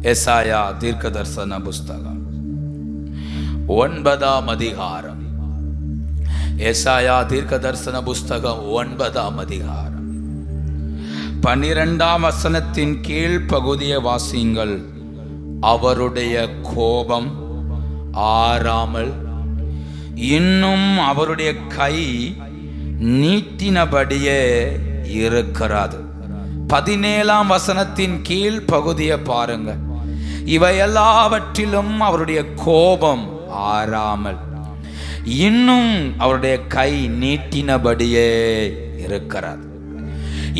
எசாயா தீர்க்கதரிசன புஸ்தகம் 9ஆம் அதிகாரம். எசாயா தீர்க்கதரிசன புஸ்தகம் 9ஆம் அதிகாரம் 12ஆம் வசனத்தின் கீழ் பகுதியை வாசியுங்கள். அவருடைய கோபம் ஆறாமல் இன்னும் அவருடைய கை நீட்டினபடியே இருக்கிறது. 17ஆம் வசனத்தின் கீழ் பகுதியை பாருங்க. இவை எல்லாவற்றிலும் அவருடைய கோபம் ஆறாமல் இன்னும் அவருடைய கை நீட்டினபடியே இருக்கிறது.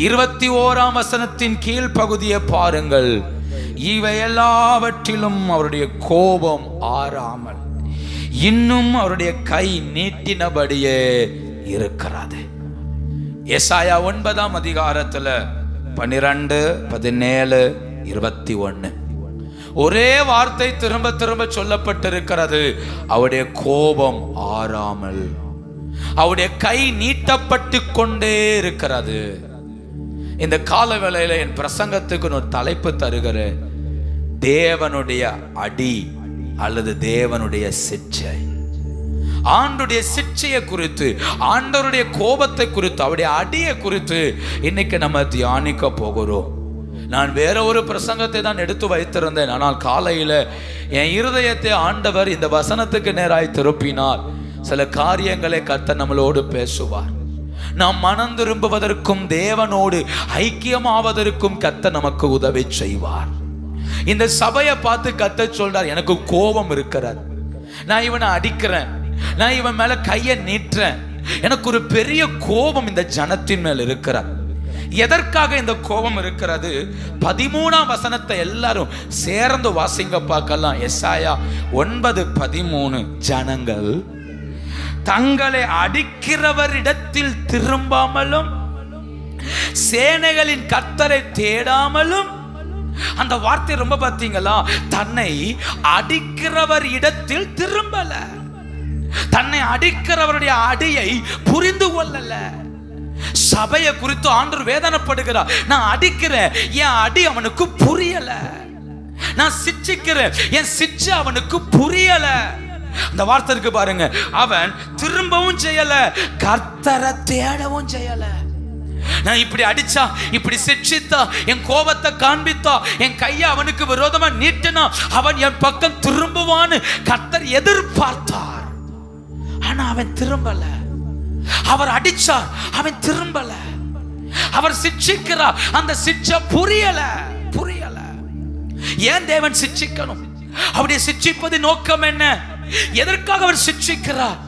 21ஆம் வசனத்தின் கீழ் பகுதியை பாருங்கள். இவை எல்லாவற்றிலும் அவருடைய கோபம் ஆறாமல் இன்னும் அவருடைய கை நீட்டினபடியே இருக்கிறது. எசாயா 9ஆம் அதிகாரத்துல 12, 17, 21 ஒரே வார்த்தை திரும்ப திரும்ப சொல்லப்பட்டிருக்கிறது. அவருடைய கோபம் ஆறாமல் அவருடைய கை நீட்டப்பட்டு கொண்டே இருக்கிறது. இந்த கால வேளையில என் பிரசங்கத்துக்கு ஒரு தலைப்பு தருகிறேன். தேவனுடைய அடி அல்லது தேவனுடைய சிட்சை. ஆண்டவருடைய சிட்சையை குறித்து, ஆண்டவருடைய கோபத்தை குறித்து, அவருடைய அடியை குறித்து இன்னைக்கு நம்ம தியானிக்க போகிறோம். நான் வேற ஒரு பிரசங்கத்தை தான் எடுத்து வைத்திருந்தேன். ஆனால் காலையில என் இருதயத்தை ஆண்டவர் இந்த வசனத்துக்கு நேராய் திருப்பினார். சில காரியங்களை கர்த்தர் நம்மளோடு பேசுவார். நாம் மனம் திரும்புவதற்கும் தேவனோடு ஐக்கியமாவதற்கும் கர்த்தர் நமக்கு உதவி செய்வார். இந்த சபையை பார்த்து கர்த்தர் சொல்றார், எனக்கு கோபம் இருக்கிறது, நான் இவனை அடிக்கிறேன், நான் இவன் மேல கையை நீட்டுறேன், எனக்கு ஒரு பெரிய கோபம் இந்த ஜனத்தின் மேல் இருக்கிறது. எதற்காக இந்த கோபம் இருக்கிறது? 13ஆம் வசனத்தை எல்லாரும் சேர்ந்து வாசிங்க பார்க்கலாம். எசாயா 9:13 ஜனங்கள் தங்களை அடிக்கிறவரிடத்தில் திரும்பாமலும் சேனைகளின் கர்த்தரை தேடாமலும். அந்த வார்த்தை ரொம்ப பார்த்தீங்களா? தன்னை அடிக்கிறவர் இடத்தில் திரும்பல, தன்னை அடிக்கிறவருடைய அடியை புரிந்து கொள்ளல. சபையை குறித்து ஆண்டவர் வேதனைப்படுகிறார். நான் அடிக்கிறேன், என் அடி அவனுக்கு புரியல. நான் சிட்சிக்கிறேன், என் சிட்சை அவனுக்கு புரியல. அந்த வார்த்தை இருக்கு பாருங்க. அவன் திரும்பவும் செய்யல, கர்த்தரை தேடவும் செய்யல. நான் இப்படி அடிச்சா, இப்படி சிட்சித்தா, என் கோபத்தை காண்பித்தா, என் கையை அவனுக்கு விரோதமா நீட்டினா அவன் என் பக்கம் திரும்புவான்னு கர்த்தர் எதிர்பார்த்தார். ஆனா அவன் திரும்பல. அவர் அடிச்சார், அவன் திரும்பல. அவர் சிட்சிக்கிறார், அந்த சிட்சை புரியல. ஏன் தேவன் சிட்சிக்கணும்? அவருடைய சிட்சிப்பது நோக்கம் என்ன? எதற்காக அவர் சிட்சிக்கிறார்?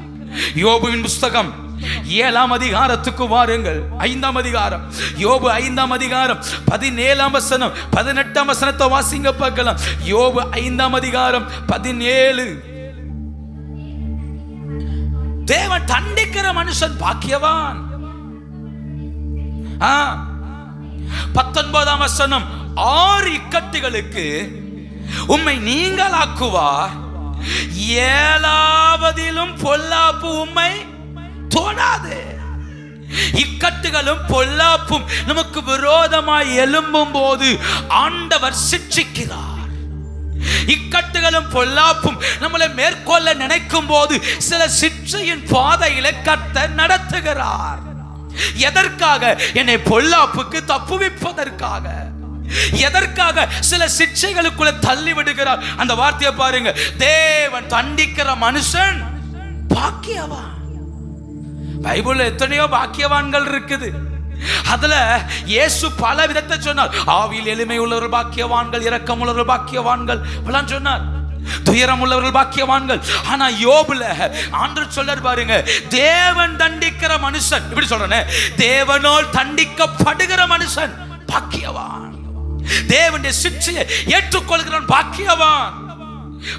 யோபுவின் புஸ்தகம் 7ஆம் அதிகாரத்துக்கு வாருங்கள். 5ஆம் அதிகாரம், யோபு 5ஆம் அதிகாரம் 17ஆம் வசனம் 18ஆம் வசனத்தை வாசிங்க பார்க்கலாம். யோபு 5ஆம் அதிகாரம் 17. தேவன் தண்டிக்கிற மனுஷன் பாக்கியவான். 19ஆம் வசனம், 6 இக்கட்டுகளுக்கு உம்மை நீங்களாக்குவார், 7ஆவதிலும் பொல்லாப்பு உம்மை தோணாது. இக்கட்டுகளும் பொல்லாப்பும் நமக்கு விரோதமாய் எழும்பும் போது ஆண்டவர் சிட்சிக்கிறார். இக்கட்டுகளும் பொல்லாப்பும் நம்மளை மேற்கொள்ள நினைக்கும் போது சில சிட்சையின் பாதையில கர்த்தர் நடத்துகிறார். எதற்காக? என்னை பொல்லாப்புக்கு தப்புவிப்பதற்காக. எதற்காக? சில சிட்சைகளுக்குள்ள தள்ளி விடுகிறார். அந்த வார்த்தையை பாருங்க. தேவன் தண்டிக்கிற மனுஷன் பாக்கியவான். பைபிள்ல எத்தனையோ பாக்கியவான்கள் இருக்குது. அதுல இயேசு பல விதத்தை சொன்னார். ஆவியில் எளிமை உள்ளவர்கள் பாக்கியவான்கள், இரக்கம் உள்ளவர்கள் பாக்கியவான்கள் எல்லாம் சொன்னார். துயரம் உள்ளவர்கள் பாக்கியவான்கள். ஆனா யோபுல ஆண்டவர் சொல்றார் பாருங்க, தேவன் தண்டிக்கிற மனுஷன், இப்படி சொல்றேன், தேவனால் தண்டிக்கப்படுகிற மனுஷன் பாக்கியவான். தேவனுடைய சிட்சையை ஏற்றுக்கொள்கிறவன் பாக்கியவான்.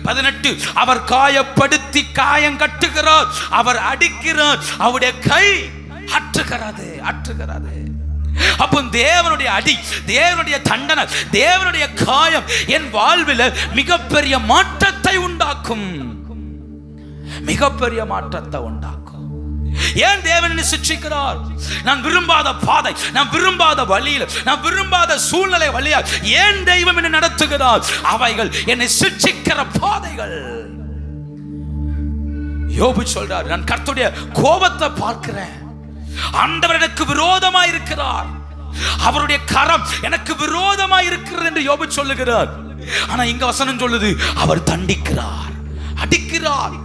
18, அவர் காயப்படுத்தி காயம் கட்டுகிறார், அவர் அடிக்கிறார், அவருடைய கை அற்றுகிறது. அப்போ தேவனுடைய அடி, தேவனுடைய தண்டனை, தேவனுடைய காயம் என் வாழ்வில் மிகப்பெரிய மாற்றத்தை உண்டாக்கும். ஏன் தேவன் என்னை சிட்சிக்கிறார்? நான் விரும்பாத பாதை, நான் விரும்பாத வழியில், நான் விரும்பாத சூழ்நிலை வழியால் ஏன் தெய்வம் என்னை நடத்துகிறார்? அவைகள் என்னை சிட்சிக்கிற பாதைகள். யோபு சொல்றார், நான் கர்த்தருடைய கோபத்தை பார்க்கிறேன். ஆண்டவர் எனக்கு விரோதமாய் இருக்கிறார், அவருடைய கரம் எனக்கு விரோதமாய் இருக்கிறது என்று யோபு சொல்லுகிறார். ஆனா இங்க வசனம் சொல்லுது, அவர் தண்டிக்கிறார், அடிக்கிறார்.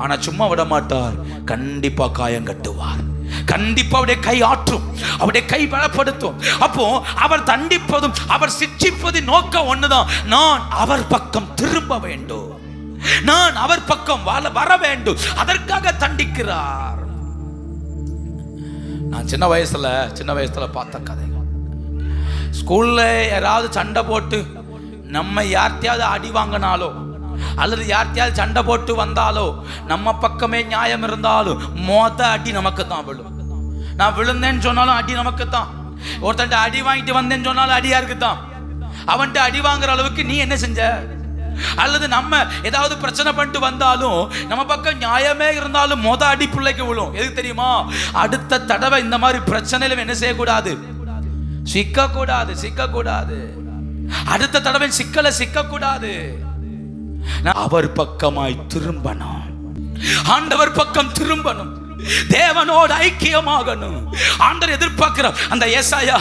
ஆனா சும்மா விட மாட்டார், கண்டிப்பா காயம் கட்டுவார், கண்டிப்பா அவருடைய கை ஆற்றும், அவருடைய கை பலப்படுத்தும். அப்போ அவர் தண்டிப்பதும் அவர் சிட்சிப்பதின் நோக்கம் ஒண்ணுதான், நான் அவர் பக்கம் திரும்ப வேண்டும், நான் அவர் பக்கம் வர வேண்டும், அதற்காக தண்டிக்கிறார். நான் சின்ன வயசுல பார்த்த கதை, ஸ்கூல்ல யாராவது சண்டை போட்டு நம்ம யார்த்தையாவது அடி வாங்கினாலோ அல்லது யார்த்தையாவது சண்டை போட்டு வந்தாலோ, நம்ம பக்கமே நியாயம் இருந்தாலும் மொத அடி நமக்கு தான் விழும். நான் விழுந்தேன்னு சொன்னாலும் அடி நமக்கு தான். ஒருத்தன் அடி வாங்கிட்டு வந்தேன்னு சொன்னாலும் அடியா இருக்குதான். அவன்கிட்ட அடி வாங்குற அளவுக்கு நீ என்ன செஞ்ச? அல்லது நம்ம ஏதாவது பிரச்சனை பண்ணிட்டு வந்தாலும் நம்ம பக்கம் நியாயமே இருந்தாலும் மொத அடி பிள்ளைக்கு விழும். எதுக்கு தெரியுமா? அடுத்த தடவை இந்த மாதிரி பிரச்சனையில என்ன செய்யக்கூடாது, சிக்கக்கூடாது. அடுத்த தடவை சிக்கக்கூடாது. அவர் பக்கமாய் திரும்பணும், ஆண்டவர் பக்கம் திரும்பணும், தேவனோடு ஐக்கியமாகணும். ஆண்டவர் எதிர்பார்க்கிற அந்த ஏசாயா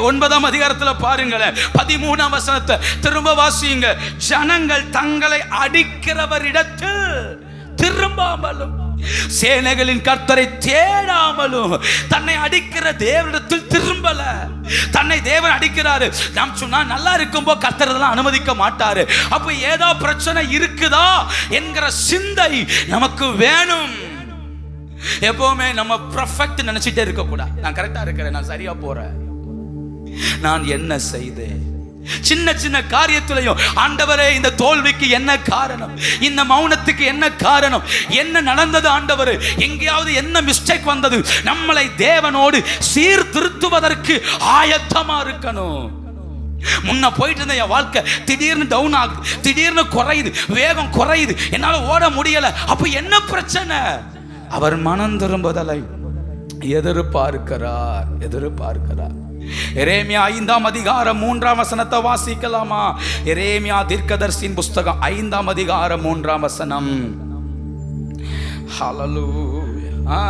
9ஆம் அதிகாரத்துல பாருங்களேன், 13ஆம் வசனத்தை திரும்ப வாசியுங்க. ஜனங்கள் தங்களை அடிக்கிறவரிடத்தில் திரும்பாமலும் சேனைகளின் கர்த்தரை தேடாமலும், தன்னை அடிக்கிற தேவனிடத்தில் திரும்பல. தன்னை தேவன் அடிக்கிறாரு, நாம் சொன்னா நல்லா இருக்கும்போ கர்த்தர் இதெல்லாம் அனுமதிக்க மாட்டாரு. அப்ப ஏதோ பிரச்சனை இருக்குதா என்கிற சிந்தை நமக்கு வேணும். எப்பவுமே நம்ம பெர்ஃபெக்ட் நினைச்சிட்டே இருக்க கூடாது. நான் கரெக்டா இருக்கிறேன், நான் சரியா போறேன், நான் என்ன செய்தேன். சின்ன சின்ன காரியத்திலையும் ஆண்டவரே இந்த தோல்விக்கு என்ன காரணம், இந்த மௌனத்துக்கு என்ன காரணம், என்ன நடந்தது ஆண்டவரே, எங்கேயாவது என்ன மிஸ்டேக் வந்தது, நம்மளை தேவனோடு சீர்திருத்துவதற்கு ஆயத்தமா இருக்கணும். முன்ன போயிட்டு இருந்த என் வாழ்க்கை திடீர்னு டவுன் ஆகுது, திடீர்னு குறையுது, வேகம் குறையுது, என்னால ஓட முடியல. அப்ப என்ன பிரச்சனை? அவர் மனம் திரும்புதலை எதிர்பார்க்கிறார். எரேமியா 5ஆம் அதிகாரம் 3ஆம் வசனத்தை வாசிக்கலாமா? எரேமியா தீர்க்கதரிசியின் புஸ்தகம் 5ஆம் அதிகாரம் 3ஆம் வசனம். ஹல்லேலூயா.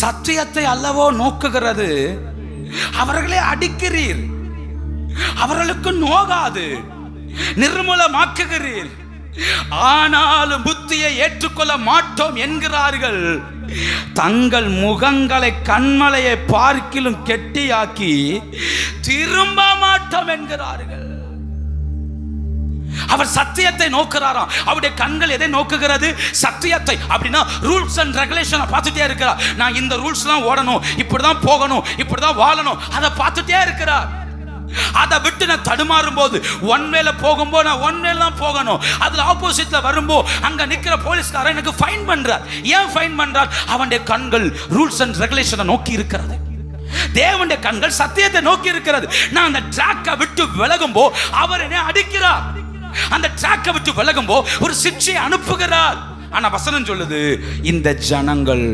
சத்தியத்தை அல்லவோ நோக்குகிறது, அவர்களை அடிக்கிறீர், அவர்களுக்கு நோகாது, நிர்மூலமாக்குகிறீர், ஆனாலும் புத்தியை ஏற்றுக்கொள்ள மாட்டோம் என்கிறார்கள். தங்கள் முகங்களை கண்மலையை பார்க்கிலும் கெட்டியாக்கி திரும்ப மாட்டோம் என்கிறார்கள். அவர் சத்தியத்தை நோக்குறாராம். அவருடைய கண்கள் எதை நோக்குகிறது? சத்தியத்தை. அப்படின்னா ரூல்ஸ் அண்ட் ரெகுலேஷனை பார்த்துட்டே இருக்கிறார். நான் இந்த ரூல்ஸ் தான் ஓடணும், இப்படிதான் போகணும், இப்படிதான் வாழணும், அதை பார்த்துட்டே இருக்கிறார். அதை விட்டு நான் தடுமாறும் போது, ஒன் வேல போகும்போது நான் ஒன் வேல தான் போகணும், அதுல ஆப்போசிட்ல வரும்போது அங்க நிக்கிற போலீஸ்காரன் எனக்கு ஃபைன் பண்றார். ஏன் ஃபைன் பண்றார்? அவனுடைய கண்கள் ரூல்ஸ் அண்ட் ரெகுலேஷனை நோக்கி இருக்கிறது. தேவனுடைய கண்கள் சத்தியத்தை நோக்கி இருக்கிறது. நான் அந்த ட்ராக்கை விட்டு விலகும்போ அவர் என்னை அடிக்கிறார், அந்த ட்ராக்கை விட்டு விலகும்போ ஒரு சிக்ஷையை அனுப்புகிறார். ஆனா வசனம் சொல்லுது, இந்த ஜனங்கள்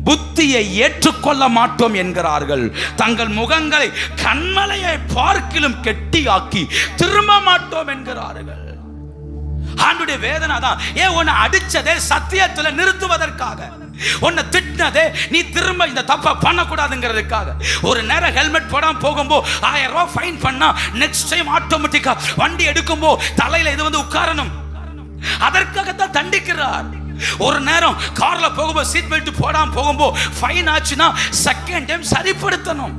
புத்தியை ஏற்றுக்கொள்ள மாட்டோம் என்கிறார்கள், தங்கள் முகங்களை கண்மலையை பார்க்கிலும் கெட்டியாக்கி திரும்ப மாட்டோம் என்கிறார்கள். ஆண்டுடைய வேதனை தான். ஏன் உன்னை அடிச்சதே சத்தியத்துல நிறுத்துவதற்காக, உன்னை திட்டினதே நீ திரும்ப இந்த தப்பை பண்ணக்கூடாதுங்கிறதுக்காக. ஒரு நேரம் ஹெல்மெட் போடாம போகும்போது 1000 ரூபாய் ஃபைன் பண்ணா நெக்ஸ்ட் டைம் ஆட்டோமேட்டிக்கா வண்டி எடுக்கும்போது தலையில இது வந்து உட்காரணும், அதற்காகத்தான் தண்டிக்கிறார். ஒரு நேரம் கார்ல போகும்போது சீட் பெல்ட் போடாம போகும்போது ஃபைன் ஆச்சுன்னா செகண்ட் டைம் சரிப்படுத்தணும்.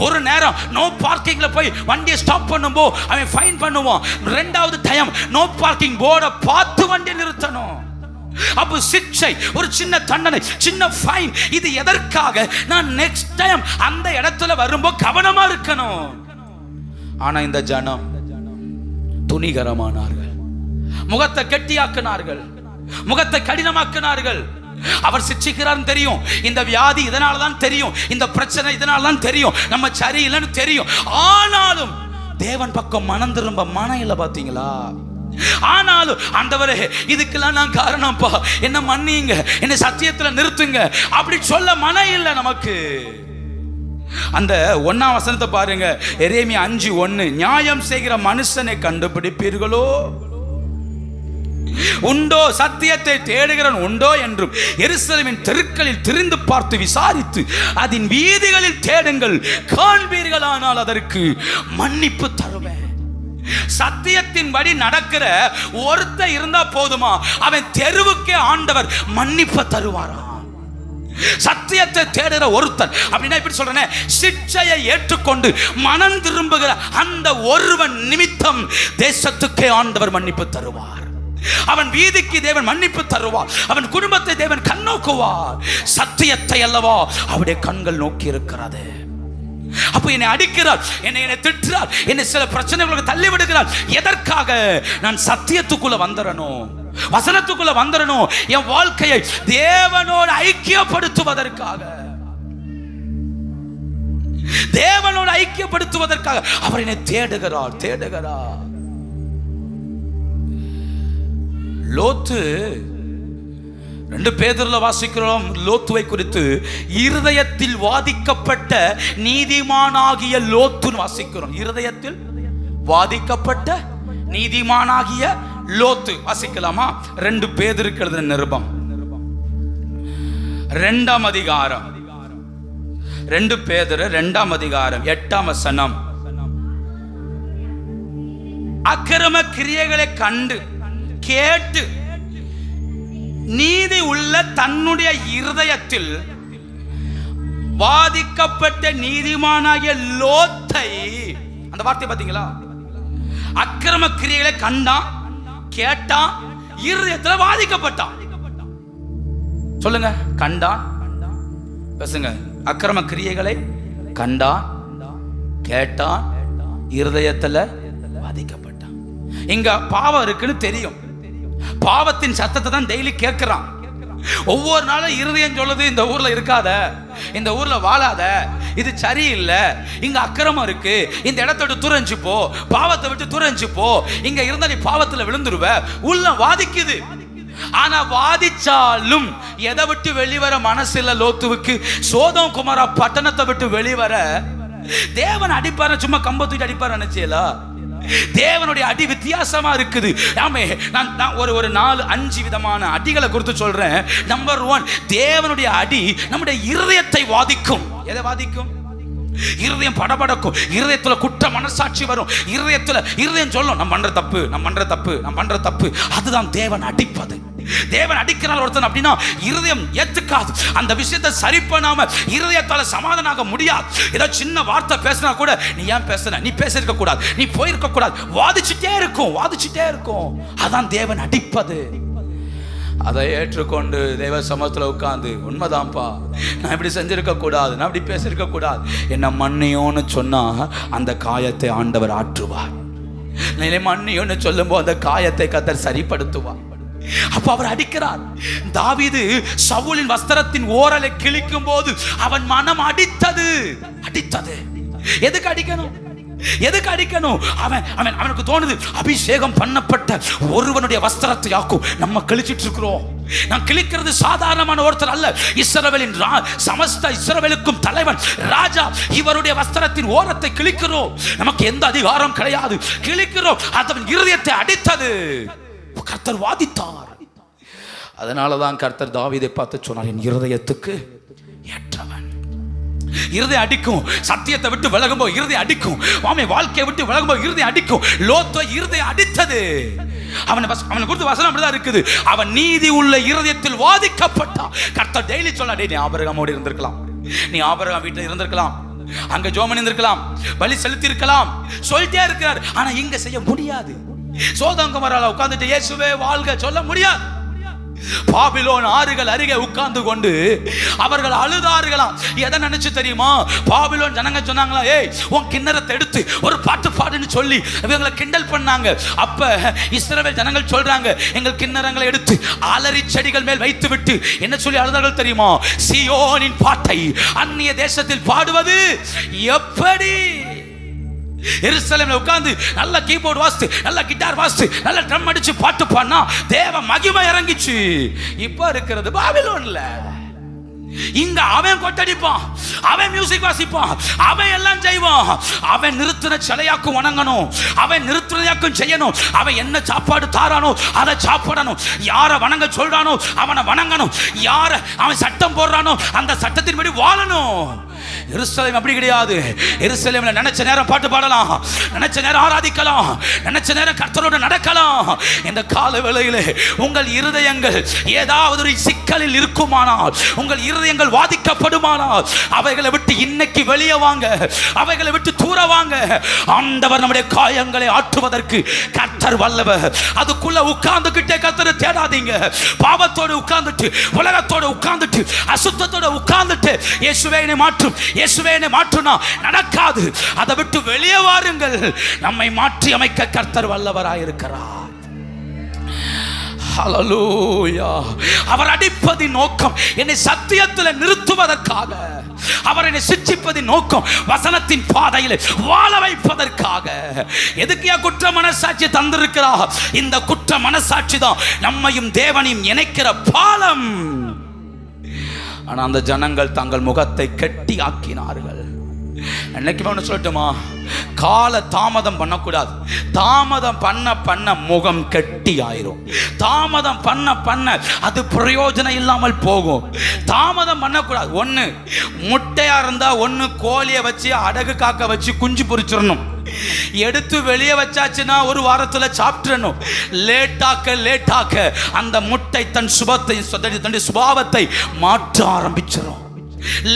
ஒரு நேரம் நோ பார்க்கிங்ல போய் வண்டியை ஸ்டாப் பண்ணும்போது அவன் ஃபைன் பண்ணுவான், ரெண்டாவது டைம் நோ பார்க்கிங் போர்டை பார்த்து வண்டி நிறுத்தணும். அப்போ சிக்ஷை, ஒரு சின்ன தண்டனை, சின்ன ஃபைன், இது எதற்காக? நான் நெக்ஸ்ட் டைம் அந்த இடத்துல வரும்போது கவனமா இருக்கணும். ஆனா இந்த ஜனம் துணிகரமானார்கள், முகத்தை கெட்டியாக்கினார்கள், முகத்தை கடினமாக்கினார்கள். அவர் சிட்சிக்கிறார் தெரியும், இந்த வியாதி இதனால தான் தெரியும், இந்த பிரச்சனை இதனால தான் தெரியும், நம்ம சரியில்லைன்னு தெரியும். ஆனாலும் தேவன் பக்கம் மனம் திரும்ப மனம் இல்லை. பாத்தீங்களா? ஆனாலும் ஆண்டவரே இதுக்கெல்லாம் நான் காரணம்ப்பா, என்ன மன்னிங்க, என்ன சத்தியத்துல நிறுத்துங்க அப்படி சொல்ல மனம் இல்லை நமக்கு. அந்த 1ஆம் வசனத்தை பாருங்க, எரேமியா 5:1. நியாயம் செய்கிற மனுஷனை கண்டுபிடிப்பீர்களோ? உண்டோ? சத்தியத்தை தேடுகிறவன் உண்டோ என்றும் எருசலேமின் தெருக்களில் திரிந்து பார்த்து விசாரித்து அதன் வீதிகளில் தேடுங்கள், காண்பீர்களானால் அதற்கு மன்னிப்பு தருவேன். சத்தியத்தின்படி நடக்கிற ஒருத்த இருந்தா போதுமா, அவன் தெருவுக்கே ஆண்டவர் மன்னிப்பு தருவாரா? சத்தியத்தை தேடுற ஒருத்தன் அப்படின்னா இப்படி சொல்றேன், சிட்சையை ஏற்றுக்கொண்டு மனம் திரும்புகிற அந்த ஒருவன் நிமித்தம் தேசத்துக்கே ஆண்டவர் மன்னிப்பு தருவார். அவன் வீதிக்கு தேவன் மன்னிப்பு தருவார். அவன் குடும்பத்தை தேவன் கண்ணோக்குவார். சத்தியத்தை அல்லவா அவருடைய கண்கள் நோக்கி இருக்கிறது. அப்ப என்னை அடிக்கிறார், என்னை திட்டுறார், என்னை சில பிரச்சனைகளுக்கு தள்ளி விடுகிறார். எதற்காக? நான் சத்தியத்துக்குள்ள வந்துடணும், வசனத்துக்குள்ள வந்துடணும், என் வாழ்க்கையை தேவனோடு ஐக்கியப்படுத்துவதற்காக, தேவனோடு ஐக்கியப்படுத்துவதற்காக அவர் என்னை தேடுகிறார். லோத்து 2 பேதுருல வாசிக்கிறோம் லோத்துவை குறித்து. இருதயத்தில் வாதிக்கப்பட்ட நீதிமானாகிய லோத்துன்னு வாசிக்கிறோம். இருதயத்தில் வாதிக்கப்பட்ட நீதிமானாகிய லோத்து வாசிக்கலாமா? 2 பேதுருக்கு எழுதின நிருபம் 2ஆம் அதிகாரம், 2 பேதுரு 2ஆம் அதிகாரம் 8ஆம் வசனம். அக்கிரம கிரியைகளை கண்டு கேட்டு நீதி உள்ள தன்னுடைய இருதயத்தில் வாதிக்கப்பட்ட நீதிமானாகிய லோத்தை, அந்த வார்த்தை பாத்தீங்களா? அக்கிரம கிரியைகளை கண்டான், கேட்டான், இருதயத்துல வாதிக்கப்பட்டான். சொல்லுங்க, கண்டான், பேசுங்க. அக்கிரம கிரியைகளை கண்டான், கேட்டான், இருதயத்துல வாதிக்கப்பட்டான். இங்க பாவம் இருக்குன்னு தெரியும், பாவத்தின் சத்தத்தை தான் டெய்லி கேட்கிறான். ஒவ்வொரு நாளும் இருதயம் சொல்லுது, இந்த ஊர்ல இருக்காத, இந்த ஊர்ல வாழாத, இது சரியில்லை, இங்க அக்கிரமம் இருக்கு, இந்த இடத்தை விட்டு துறஞ்சு போ, பாவத்தை விட்டு துறஞ்சு போ, இங்க இருந்தா நீ பாவத்துல விழுந்துருவ. உள்ள வாதிக்குது. ஆனா வாதிச்சாலும் எதை விட்டு வெளிவர மனசு இல்ல லோத்துவுக்கு. சோதம் குமாரா பட்டணத்தை விட்டு வெளிவர தேவன் அடிப்பாரு, சும்மா கம்ப தூக்கி அடிப்பாரு நினைச்சேலா? தேவனுடைய அடி வித்தியாசமா இருக்குது. ஆமே, நான் ஒரு 4-5 விதமான அடிகளை குறித்து சொல்றேன். நம்பர் 1, தேவனுடைய அடி நம்முடைய இருதயத்தை வாதிக்கும். எதை வாதிக்கும்? இருதயம் படபடக்கும், இருதயத்துல குற்ற மனசாட்சி வரும், இருதயம் சொல்லும் நான் பண்ற தப்பு. அதுதான் தேவன் அடிப்பது. தேவன் அடிக்கிறார் ஒருத்தன் அப்படின்னா இருதயம் ஏத்துக்காது. அந்த விஷயத்தை சரி பண்ணாம இருதயத்தால சமாதானாக முடியாது. ஏதோ சின்ன வார்த்தை பேசினா கூட நீ ஏன் பேசுன, நீ பேசிருக்க கூடாது, நீ போயிருக்க கூடாது, வாதிச்சுட்டே இருக்கும். அதான் தேவன் அடிப்பது. அதை ஏற்றுக்கொண்டு தேவ சமூகத்தில் உட்கார்ந்து, உண்மைதான்ப்பா, நான் இப்படி செஞ்சிருக்க கூடாது, நான் இப்படி பேசியிருக்க கூடாது, என்ன மன்னியோன்னு சொன்னா அந்த காயத்தை ஆண்டவர் ஆற்றுவார். மன்னியோன்னு சொல்லும் போது அந்த காயத்தை கர்த்தர் சரிப்படுத்துவார். அப்ப அவர் அடிக்கிறார். தாவீது சவுலின் வஸ்திரத்தின் ஓரலை கிழிக்கும் போது அவன் மனம் அடித்தது. எதுக்கு அடிக்கணும்? அவனுக்கு தோணுது, அபிஷேகம் பண்ணப்பட்ட ஒருவனுடைய வஸ்திரத்தை யாக்கும் நம்ம கிழிச்சிட்டு இருக்கிறோம். நான் கிழிக்கிறது சாதாரணமான ஒருத்தர் அல்ல, இஸ்ரவேலின் சமஸ்த இஸ்ரவேலுக்கும் தலைவன் ராஜா. இவருடைய வஸ்திரத்தின் ஓரத்தை கிழிக்கிறோம். நமக்கு எந்த அதிகாரம் கிடையாது, கிழிக்கிறோம். அதன் இருதயத்தை அடித்தது. கர்த்தர் வாதித்தார். அதனாலதான் கர்த்தர் தாவீதை பார்த்து சொன்னார், என் இருதயத்துக்கு ஏற்றவன். இருதயம் அடிக்கும். சத்தியத்தை விட்டு விலகும்போது இருதயம் அடிக்கும். வாழ்க்கையை விட்டு விலகும்போது இருதயம் அடிக்கும். லோத்தை இருதயம் அடித்தது. அவனை குறித்து வசனம் அப்படிதான் இருக்குது. அவன் நீதி உள்ள இருதயத்தில் வாதிக்கப்பட்டான். கர்த்தர் டெய்லி சொன்னா, நீ ஆபிரகாமோடு இருந்திருக்கலாம், நீ ஆபிரகாம் வீட்டில் இருந்திருக்கலாம், அங்க ஜோமன் இருந்திருக்கலாம், பலி செலுத்தி இருக்கலாம், சொல்லிட்டே இருக்கிறார். ஆனா இங்க செய்ய முடியாது. சோதம் குமாரால உட்கார்ந்துட்டு இயேசுவே வாழ்க சொல்ல முடியாது. பாபிலோன் ஆறுகள் அருகே உட்கார்ந்து கொண்டு அவர்கள் அழுதார்களாம். எதை நினைச்சு தெரியுமா? பாபிலோன் ஜனங்க சொன்னாங்களா, ஏய் உன் கிண்ணறத்தை எடுத்து ஒரு பாட்டு பாடுன்னு சொல்லி இவங்களை கிண்டல் பண்ணாங்க. அப்ப இஸ்ரவேல் ஜனங்கள் சொல்றாங்க, எங்கள் கிண்ணறங்களை எடுத்து அலரி செடிகள் மேல் வைத்து விட்டு என்ன சொல்லி அழுதார்கள் தெரியுமா? சீயோனின் பாட்டை அந்நிய தேசத்தில் பாடுவது எப்படி? எருசலேம்ல உட்கார்ந்து நல்ல கீபோர்டு வாசித்து, நல்ல கிட்டார் வாசித்து, நல்ல ட்ரம் அடிச்சு பாட்டு பாடினா தேவ மகிமை இறங்கிச்சு. இப்ப இருக்கிறது பாபிலோன்ல. இங்க அவன் கொட்டடிப்பான், அவன் மியூசிக் வாசிப்பான், அவன் எல்லாம் செய்வான். அவன் நிறுத்தின சிலையாக்கும் வணங்கணும், அவன் நிறுத்தினதாக்கும் செய்யணும். அவன் என்ன சாப்பாடு தாரானோ அதை சாப்பிடணும், யாரை வணங்க சொல்றானோ அவனை வணங்கணும், யார அவன் சட்டம் போடுறானோ அந்த சட்டத்தின்படி வாழணும். எருசலேம் அப்படி கிடையாது. எருசலேம்ல நினைச்ச நேரம் பாட்டு பாடலாம், நினைச்ச நேரம் ஆராதிக்கலாம், நினைச்ச நேரம் கர்த்தரோடு நடக்கலாம். இந்த கால வேளையிலே உங்கள் இருதயங்கள் ஏதாவது ஒரு சிக்கலில் இருக்குமானால், உங்கள் இருதயங்கள் வாதிக்கப்படுமானால், அவைகளை விட்டு இன்னைக்கு வெளியே வாங்க, அவைகளை விட்டு தூர வாங்க. ஆண்டவர் நம்முடைய காயங்களை ஆற்றுவதற்கு கர்த்தர் வல்லவர். அதுக்குள்ள உட்கார்ந்துகிட்டே கர்த்தரை தேடாதீங்க. பாவத்தோடு உட்கார்ந்துட்டு, உலகத்தோடு உட்கார்ந்துட்டு, அசுத்தத்தோடு உட்கார்ந்துட்டு இயேசுவே என்னை மாற்றும், இயேசுவே என்னை மாற்றுனா நடக்காது. அதை விட்டு வெளியே வாருங்கள். நம்மை மாற்றி அமைக்க கர்த்தர் வல்லவராயிருக்கிறார். ஹல்லேலூயா. அவர் அடிப்பதின் நோக்கம் என்னை சத்தியத்தில் நிறுத்துவதற்காக, அவர் என்னை சிட்சிப்பதின் நோக்கம் வசனத்தின் பாதையில் வாழ வைப்பதற்காக. எதுக்கு குற்ற மனசாட்சி தந்திருக்கிறார்? இந்த குற்ற மனசாட்சி தான் நம்மையும் தேவனையும் இணைக்கிற பாலம். ஆனா அந்த ஜனங்கள் தங்கள் முகத்தை கெட்டி ஆக்கினார்கள். என்னைக்குமே ஒன்று சொல்லட்டுமா, கால தாமதம் பண்ணக்கூடாது. தாமதம் பண்ண பண்ண முகம் கெட்டி ஆயிரும். தாமதம் பண்ண பண்ண அது பிரயோஜனம் இல்லாமல் போகும். தாமதம் பண்ணக்கூடாது. ஒன்று முட்டையா இருந்தா ஒன்று கோழியை வச்சு அடகு காக்க வச்சு குஞ்சு பொரிச்சிடணும். எடுத்து வெளியே வச்சாச்சுன்னா ஒரு வாரத்துல சாப்பிட்டுறணும். லேட்டாக்க அந்த முட்டை தன் சுபாவத்தை மாற்ற ஆரம்பிச்சிடும்.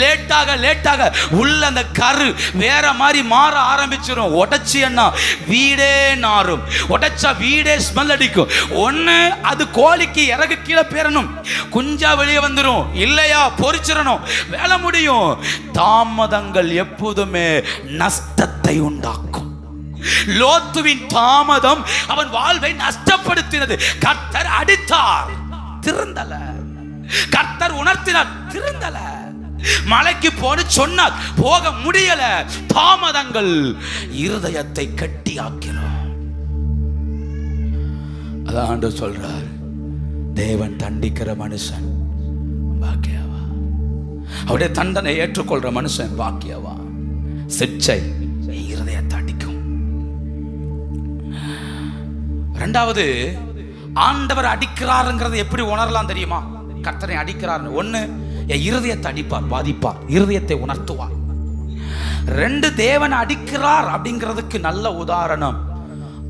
லேட்டாக உள்ள அந்த கரு வேற மாதிரி மாற ஆரம்பிச்சிடும். உடைச்சின்னா வீடே நாரும், உடைச்சா வீடே ஸ்மெல் அடிக்கும். ஒண்ணு அது கோழிக்கு இறகு கீழே பேரணும், குஞ்சா வெளியே வந்துடும், இல்லையா பொரிச்சிடணும், வேலை முடியும். தாமதங்கள் எப்போதுமே நஷ்டத்தை உண்டாக்கும். லோத்துவின் தாமதம் அவன் வாழ்வை நஷ்டப்படுத்தினது. கர்த்தர் அடித்தார், திருந்தல. கர்த்தர் உணர்த்தினார், திருந்தல. மலைக்கு போன சொன்னார், போக முடியல. தாமதங்கள் இருதயத்தை கட்டி ஆக்கிறோம். அதான் ஆண்டவர் சொல்றார், தேவன் தண்டிக்கிற மனுஷன் பாக்கியவா, அவருடைய தண்டனை ஏற்றுக்கொள்ற மனுஷன் பாக்கியவா. சிச்சை இருதயத்தை அடிக்கும். இரண்டாவது, ஆண்டவர் அடிக்கிறாருங்கிறது எப்படி உணரலாம் தெரியுமா? கர்த்தரை அடிக்கிறார். ஒண்ணு, இருதயத்தை அடிப்பார், பாதிப்பார், இருதயத்தை உணர்த்துவார். ரெண்டு, தேவன் அடிக்கிறார் அப்படிங்கிறதுக்கு நல்ல உதாரணம்,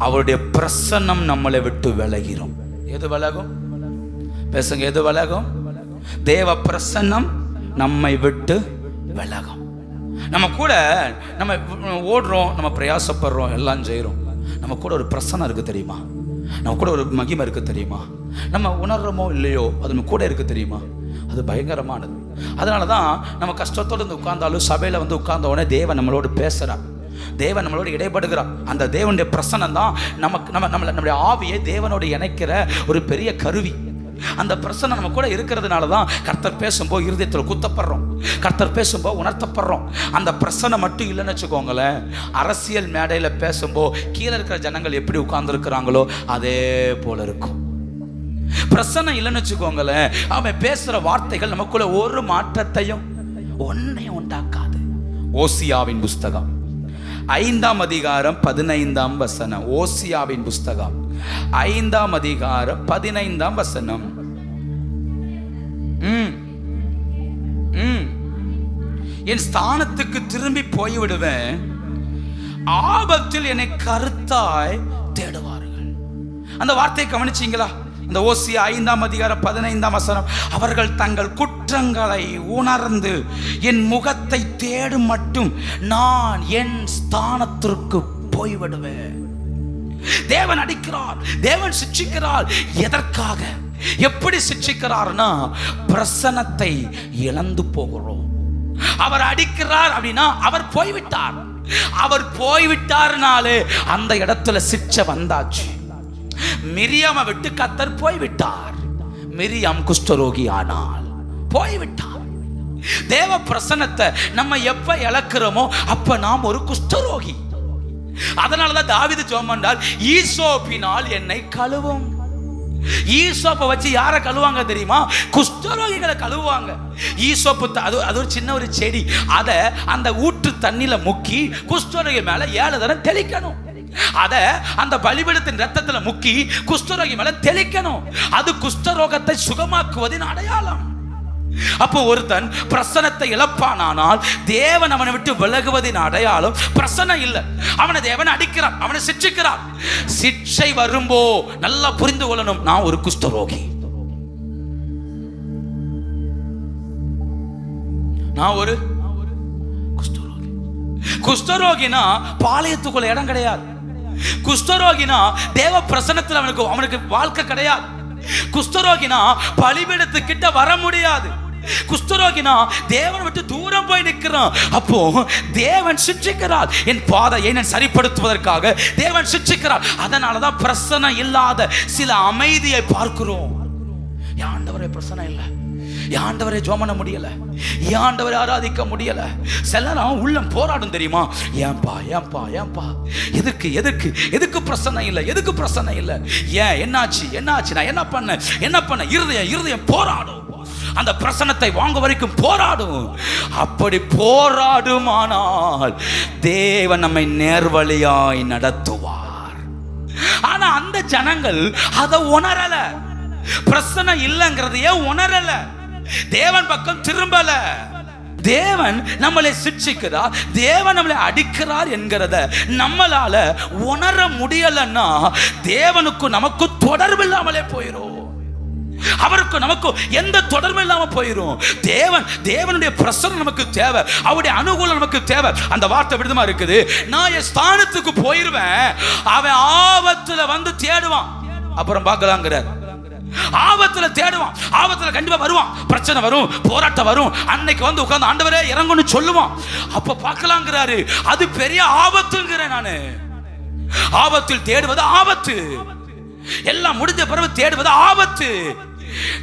அவருடைய பிரசன்னம் நம்மளை விட்டு விலகிறோம். எது விலகும்? பேசுங்க, எது விலகும்? தேவ பிரசன்னம் நம்மை விட்டு விலகும். நம்ம கூட நம்ம ஓடுறோம், நம்ம பிரயாசப்படுறோம், எல்லாம் செய்கிறோம். நம்ம கூட ஒரு பிரசன்னம் இருக்கு தெரியுமா? நம்ம கூட ஒரு மகிமை இருக்கு தெரியுமா? நம்ம உணர்றோமோ இல்லையோ, அது நம்ம கூட இருக்கு தெரியுமா? அது பயங்கரமானது. அதனால தான் நம்ம கஷ்டத்தோடு வந்து உட்கார்ந்தாலும் சபையில் வந்து உட்கார்ந்த உடனே தேவன் நம்மளோடு பேசுகிறார், தேவன் நம்மளோடு இடைப்படுகிறார். அந்த தேவனுடைய பிரசன்னம் தான் நம்மளுடைய ஆவியை தேவனோடு இணைக்கிற ஒரு பெரிய கருவி. அந்த பிரசன்னம் நம்ம கூட இருக்கிறதுனால தான் கர்த்தர் பேசும்போது இருதயத்தில் குத்தப்படுறோம், கர்த்தர் பேசும்போது உணர்த்தப்படுறோம். அந்த பிரசன்னம் மட்டும் இல்லைன்னு வச்சுக்கோங்களேன், அரசியல் மேடையில் பேசும்போது கீழே இருக்கிற ஜனங்கள் எப்படி உட்கார்ந்துருக்கிறாங்களோ அதே போல இருக்கும். பிரசன்னம் இல்லைன்னு வச்சுக்கோங்களேன், அவன் பேசுற வார்த்தைகள் நமக்குள்ள ஒரு மாற்றத்தையும் ஒன்னையும் உண்டாக்காது. ஓசியாவின் புஸ்தகம் 5ஆம் அதிகாரம் 15ஆம் வசனம். ஓசியாவின் புஸ்தகம் 5ஆம் அதிகாரம் 15ஆம் வசனம். என் ஸ்தானத்துக்கு திரும்பி போய்விடுவேன், ஆபத்தில் என்னை கருத்தாய் தேடுவார்கள். அந்த வார்த்தையை கவனிச்சீங்களா? இந்த ஓசியா 5ஆம் அதிகாரம் 15ஆம் வசனம். அவர்கள் தங்கள் குற்றங்களை உணர்ந்து என் முகத்தை தேடும் மட்டும் நான் என் ஸ்தானத்திற்கு போய்விடுவேன். தேவன் அடிக்கிறார், தேவன் சிட்சிக்கிறார். எதற்காக, எப்படி சிட்சிக்கிறார்னா, பிரசன்னத்தை இழந்து போகிறோம். அவர் அடிக்கிறார் அப்படின்னா அவர் போய்விட்டார். அவர் போய்விட்டார்னாலே அந்த இடத்துல சிட்சை வந்தாச்சு. மிரியாமை விட்டு கர்த்தர் போய்விட்டார். மிரியாம் குஷ்டரோகி ஆனால் போய்விட்டார். தேவ பிரசன்னத்தை நம்ம எப்ப இழக்கிறோமோ அப்ப நாம் ஒரு குஷ்டரோகி. அதனாலதான் தாவீது ஜெபம் பண்ணார், ஈசோப்பினால் என்னை கழுவும். ஈசோப்பை வச்சு யாரை கழுவாங்க தெரியுமா? குஷ்டரோகிகளை கழுவுவாங்க. ஈசோப்பு அது ஒரு சின்ன ஒரு செடி, அதை அந்த ஊற்று தண்ணியில முக்கி குஷ்டரோகி மேல 7 தடவை தெளிக்கணும். அத அந்த பலிபீடத்தின் ரத்தத்துல முக்கி குஷ்டரோகி மேல தெளிக்கணும். அது குஷ்டரோகத்தை சுகமாக்குவதின் அடையாளம். அப்போ ஒருத்தன் பிரசன்னத்தை இழப்பானால் தேவன் அவனை விட்டு விலகுவதின் அடையாளம் பிரசன்னம் இல்லை. அவனை தேவன் அடிக்கிறான், அவனை சிட்சிக்கிறான். சிட்சை வரும்போ நல்லா புரிந்து கொள்ளணும், நான் ஒரு குஷ்டரோகி. நான் ஒரு குஷ்டரோகி. குஷ்டரோகினா பாளையத்துக்குள்ள இடம் கிடையாது. குஷ்டரோகினா தேவ பிரசன்னத்தில் அவனுக்கு வாழ்க்கை கிடையாது. குஷ்டரோகினா பலிபீடத்துக்கிட்ட வர முடியாது. குஷ்டரோகினா தேவனை விட்டு தூரம் போய் நிற்கிறான். அப்போ தேவன் சிட்சிக்கிறார். என் பாதையை நான் சரிப்படுத்துவதற்காக தேவன் சிட்சிக்கிறார். அதனாலதான் பிரசன்னம் இல்லாத சில அமைதியை பார்க்கிறோம். ஆண்டவரே பிரசன்னம் இல்லை, ஆண்டவரை ஜெபம் பண்ண முடியல, ஆண்டவரை ஆராதிக்க முடியல. சிலரும் உள்ளம் போராடும் தெரியுமா? ஏன்பா ஏன்பா ஏன்பா, எதுக்கு எதுக்கு எதுக்கு பிரசன்னம் இல்லை, எதுக்கு பிரசன்னம் இல்லை, ஏன் என்னாச்சு என்னாச்சு, நான் என்ன பண்ண இருதயம் போராடும். அந்த பிரசன்னத்தை வாங்க வரைக்கும் போராடும். அப்படி போராடுமானால் தேவன் நம்மை நேர்வழியாய் நடத்துவார். ஆனா அந்த ஜனங்கள் அதை உணரல. பிரசன்னம் இல்லைங்கிறதையே உணரல. தேவன் பக்கம் திரும்பல. தேவன் நம்மளை சிட்சிக்கிறார், தேவன் நம்மளை அடிக்கிறார் என்கிறத நம்மளால உணர முடியலன்னா தேவனுக்கும் நமக்கு தொடர்பு இல்லாமலே போயிரும். அவருக்கு நமக்கு எந்த தொடர்பு இல்லாம போயிரும். தேவனுடைய பிரசன்னம் நமக்கு தேவை, அவருடைய அனுகூலம் நமக்கு தேவை. அந்த வார்த்தை விடுதமா இருக்குது, நான் என் ஸ்தானத்துக்கு போயிருவேன், அவன் ஆபத்துல வந்து தேடுவான், அப்புறம் பார்க்கலாங்கிறார். ஆபத்துல தேடுவான், ஆபத்துல கண்டிப்பா வருவான், பிரச்சனை வரும், போராட்டம் வரும், அன்னைக்கு வந்து உட்கார்ந்து ஆண்டவரே இறங்குன்னு சொல்லுவான், அப்ப பார்க்கலாங்கிறாரு. அது பெரிய ஆபத்துங்கிறேன் நானு. ஆபத்தில் தேடுவது ஆபத்து, எல்லாம் முடிஞ்ச பிறகு தேடுவது ஆபத்து.